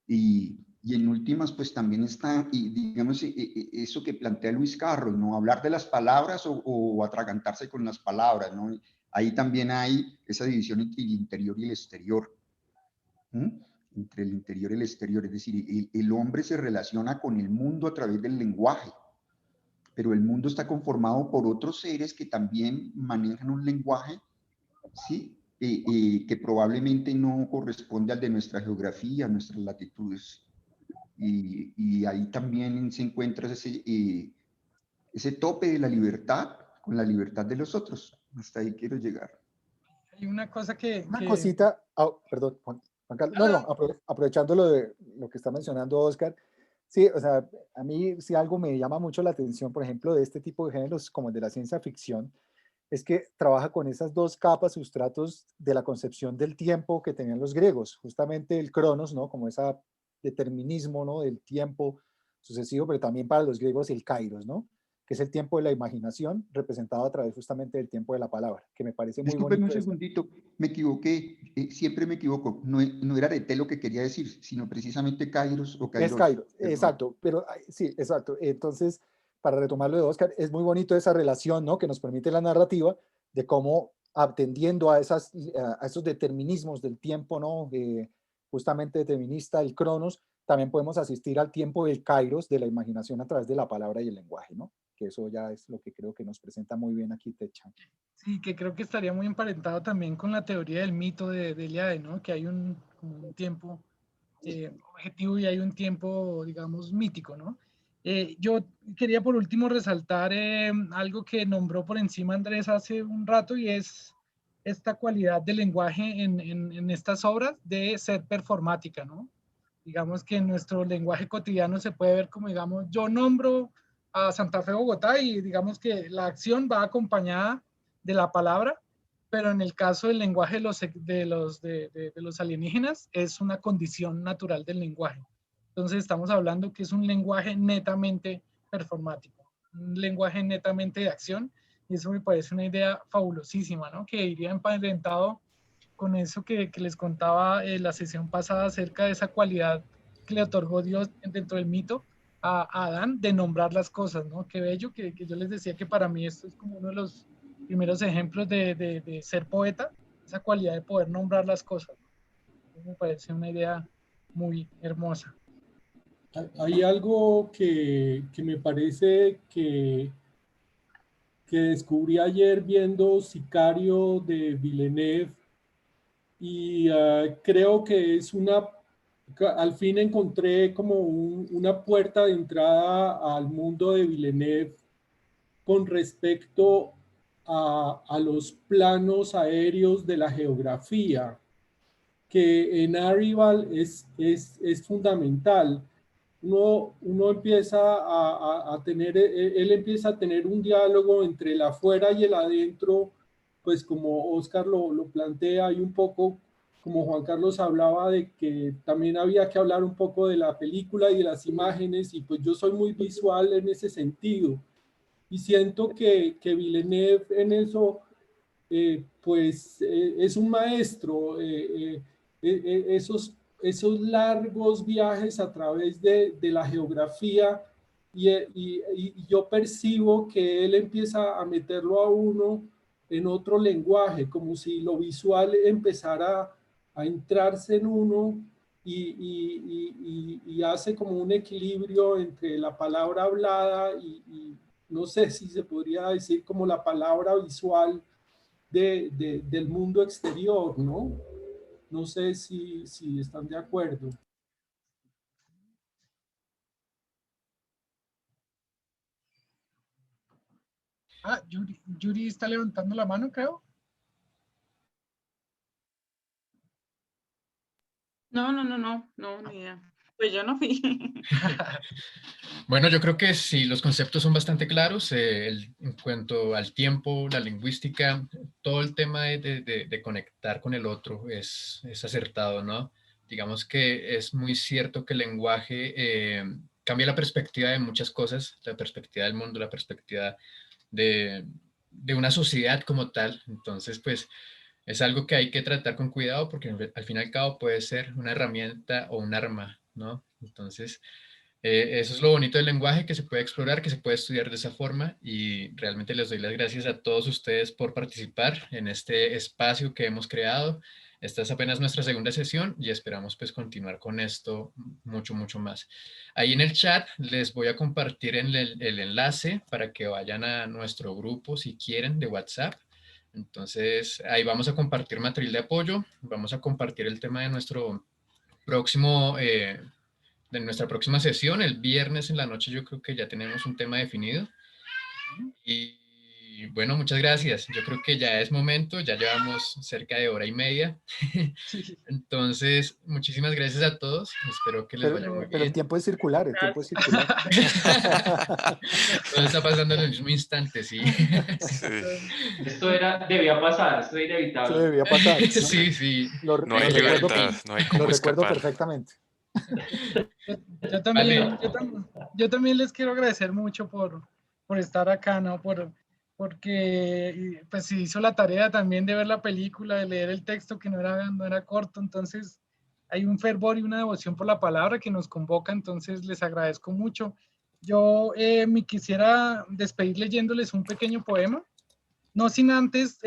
Y en últimas, pues también está, y digamos, eso que plantea Luis Carros, ¿no? Hablar de las palabras o atragantarse con las palabras, ¿no? Ahí también hay esa división entre el interior y el exterior. Entre el interior y el exterior, es decir, el hombre se relaciona con el mundo a través del lenguaje, pero el mundo está conformado por otros seres que también manejan un lenguaje, ¿sí? Que probablemente no corresponde al de nuestra geografía, nuestras latitudes. Y ahí también se encuentra ese tope de la libertad con la libertad de los otros. Hasta ahí quiero llegar. Hay una cosa Una cosita, perdón, Juan Carlos, no, aprovechando lo que está mencionando Oscar, sí, o sea, a mí sí algo me llama mucho la atención, por ejemplo, de este tipo de géneros como el de la ciencia ficción, es que trabaja con esas dos capas, sustratos de la concepción del tiempo que tenían los griegos, justamente el cronos, ¿no? Como ese determinismo, ¿no? Del tiempo sucesivo, pero también para los griegos el kairos, ¿no? Que es el tiempo de la imaginación representado a través justamente del tiempo de la palabra, que me parece muy Discúlpeme bonito. un segundito, me equivoqué, siempre me equivoco, no era Arete lo que quería decir, sino precisamente Kairos o Es Kairos. kairos, Perdón. exacto, pero sí, exacto. Entonces, para retomar lo de Oscar, es muy bonito esa relación, ¿no? Que nos permite la narrativa de cómo atendiendo a esos determinismos del tiempo, ¿no? Justamente determinista, el cronos, también podemos asistir al tiempo del kairos, de la imaginación a través de la palabra y el lenguaje, ¿no? Que eso ya es lo que creo que nos presenta muy bien aquí Techan. Sí, que creo que estaría muy emparentado también con la teoría del mito de Eliade, ¿no? Que hay como un tiempo objetivo y hay un tiempo, digamos, mítico, ¿no? Yo quería por último resaltar algo que nombró por encima Andrés hace un rato y es esta cualidad del lenguaje en estas obras de ser performática, ¿no? Digamos que en nuestro lenguaje cotidiano se puede ver como, digamos, yo nombro a Santa Fe, Bogotá y digamos que la acción va acompañada de la palabra, pero en el caso del lenguaje de los alienígenas es una condición natural del lenguaje. Entonces estamos hablando que es un lenguaje netamente performático, un lenguaje netamente de acción, y eso me parece una idea fabulosísima, ¿no? Que iría emparentado con eso que les contaba la sesión pasada acerca de esa cualidad que le otorgó Dios dentro del mito a Adán de nombrar las cosas, ¿no? Qué bello que yo les decía que para mí esto es como uno de los primeros ejemplos de ser poeta, esa cualidad de poder nombrar las cosas. Me parece una idea muy hermosa. Hay algo que me parece que descubrí ayer viendo Sicario de Villeneuve y creo que es al fin encontré como una puerta de entrada al mundo de Villeneuve con respecto a los planos aéreos de la geografía, que en Arrival es fundamental. Uno empieza a tener, él empieza a tener un diálogo entre el afuera y el adentro, pues como Oscar lo plantea, y un poco como Juan Carlos hablaba de que también había que hablar un poco de la película y de las imágenes, y pues yo soy muy visual en ese sentido, y siento que Villeneuve en eso, pues es un maestro. Esos largos viajes a través de la geografía y yo percibo que él empieza a meterlo a uno en otro lenguaje, como si lo visual empezara a entrarse en uno y hace como un equilibrio entre la palabra hablada y no sé si se podría decir como la palabra visual del mundo exterior, ¿no? No sé si están de acuerdo. Ah, Yuri está levantando la mano, creo. No, ni idea. Pues yo no fui. Bueno, yo creo que sí, los conceptos son bastante claros en cuanto al tiempo, la lingüística, todo el tema de conectar con el otro es acertado, ¿no? Digamos que es muy cierto que el lenguaje cambia la perspectiva de muchas cosas, la perspectiva del mundo, la perspectiva de una sociedad como tal. Entonces, pues es algo que hay que tratar con cuidado porque al fin y al cabo puede ser una herramienta o un arma, ¿no? Entonces, eso es lo bonito del lenguaje, que se puede explorar, que se puede estudiar de esa forma y realmente les doy las gracias a todos ustedes por participar en este espacio que hemos creado. Esta es apenas nuestra segunda sesión y esperamos pues continuar con esto mucho, mucho más. Ahí en el chat les voy a compartir el enlace para que vayan a nuestro grupo si quieren de WhatsApp. Entonces ahí vamos a compartir material de apoyo, vamos a compartir el tema de nuestro próximo de nuestra próxima sesión, el viernes en la noche yo creo que ya tenemos un tema definido. Y Y bueno, muchas gracias. Yo creo que ya es momento, ya llevamos cerca de hora y media. Entonces, muchísimas gracias a todos. Espero que les vaya muy Pero el bien. tiempo es circular, el tiempo es circular. Todo está pasando en el mismo instante, sí. Sí. Debía pasar, esto es Eso inevitable. debía pasar. Sí, sí. No hay libertad, no hay cómo Lo recuerdo escapar. perfectamente. Yo Vale. yo también les quiero agradecer mucho por estar acá, ¿no? Porque pues se hizo la tarea también de ver la película, de leer el texto que no era corto, entonces hay un fervor y una devoción por la palabra que nos convoca, entonces les agradezco mucho. Yo me quisiera despedir leyéndoles un pequeño poema, no sin antes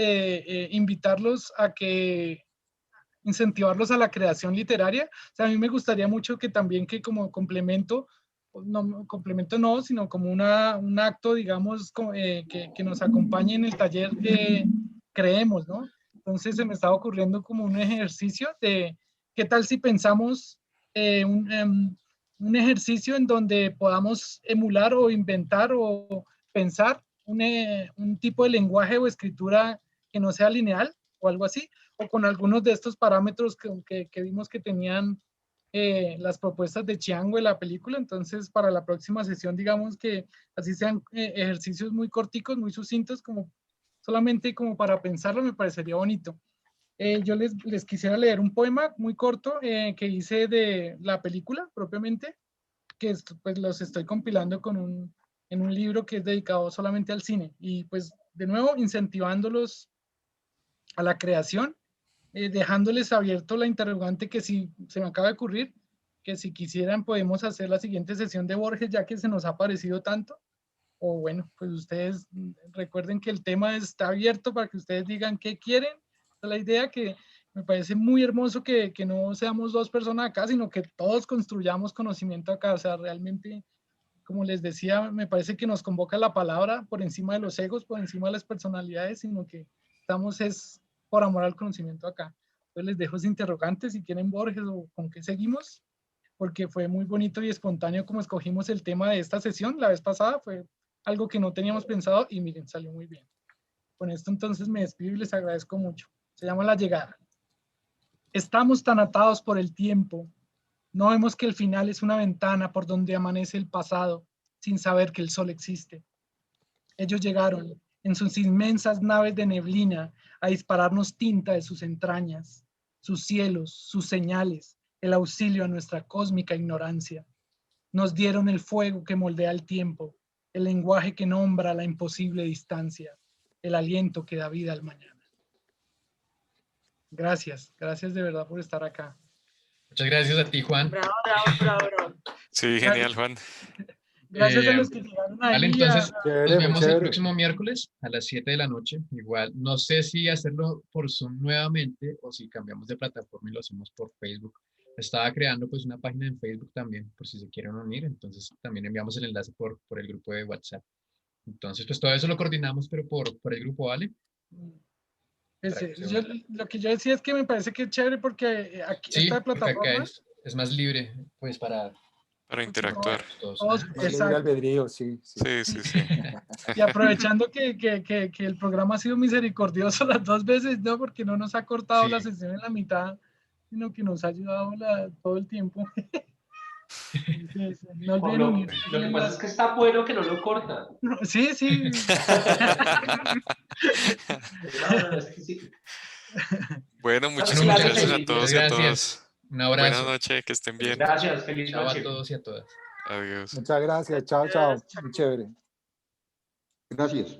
invitarlos a que incentivarlos a la creación literaria. O sea, a mí me gustaría mucho que también que como complemento, no, complemento no, sino como un acto, digamos, que nos acompañe en el taller que creemos, ¿no? Entonces se me estaba ocurriendo como un ejercicio de qué tal si pensamos un ejercicio en donde podamos emular o inventar o pensar un tipo de lenguaje o escritura que no sea lineal o algo así, o con algunos de estos parámetros que vimos que tenían las propuestas de Chiang en la película. Entonces, para la próxima sesión, digamos que así sean ejercicios muy corticos, muy sucintos, como solamente como para pensarlo, me parecería bonito. Yo les quisiera leer un poema muy corto que hice de la película propiamente, que pues los estoy compilando en un libro que es dedicado solamente al cine. Y pues, de nuevo, incentivándolos a la creación, dejándoles abierto la interrogante que si se me acaba de ocurrir, que si quisieran podemos hacer la siguiente sesión de Borges, ya que se nos ha parecido tanto. O bueno, pues ustedes recuerden que el tema está abierto para que ustedes digan qué quieren. Esa es la idea, que me parece muy hermoso que no seamos dos personas acá, sino que todos construyamos conocimiento acá. O sea, realmente, como les decía, me parece que nos convoca la palabra por encima de los egos, por encima de las personalidades, sino que estamos es por amor al conocimiento acá. Entonces les dejo ese interrogante si quieren Borges o con qué seguimos, porque fue muy bonito y espontáneo como escogimos el tema de esta sesión la vez pasada. Fue algo que no teníamos pensado y miren, salió muy bien. Con esto entonces me despido y les agradezco mucho. Se llama La Llegada. Estamos tan atados por el tiempo. No vemos que el final es una ventana por donde amanece el pasado, sin saber que el sol existe. Ellos llegaron en sus inmensas naves de neblina a dispararnos tinta de sus entrañas, sus cielos, sus señales, el auxilio a nuestra cósmica ignorancia. Nos dieron el fuego que moldea el tiempo, el lenguaje que nombra la imposible distancia, el aliento que da vida al mañana. Gracias, gracias de verdad por estar acá. Muchas gracias a ti, Juan. Bravo, bravo, bravo, bravo. Sí, genial, Juan. Gracias a los que llegaron ahí. Vale, entonces Chévere, nos muy vemos el chévere. próximo miércoles a las 7 de la noche. Igual, no sé si hacerlo por Zoom nuevamente o si cambiamos de plataforma y lo hacemos por Facebook. Estaba creando pues una página en Facebook también, por si se quieren unir. Entonces también enviamos el enlace por el grupo de WhatsApp. Entonces, pues todo eso lo coordinamos, pero por el grupo, ¿vale? Pues, lo que yo decía es que me parece que es chévere porque aquí Sí, esta porque acá plataforma es más libre, pues para Interactuar. todos. todos, Más libre exacto. albedrío, sí, sí. Sí, sí, sí. Y aprovechando que el programa ha sido misericordioso las dos veces, ¿no? Porque no nos ha cortado Sí. la sesión en la mitad, sino que nos ha ayudado todo el tiempo. Entonces, no olviden Lo unirse. que pasa es que está bueno que no lo cortan. Sí, sí. No, es que sí. Bueno, muchísimas Muchas gracias a gracias. todos y a Gracias. todas. Un Buenas abrazo. noches, que estén bien. Gracias, feliz Chao a noche. todos y a todas. Adiós. Muchas gracias. Chao, chao. Muy chévere. Gracias.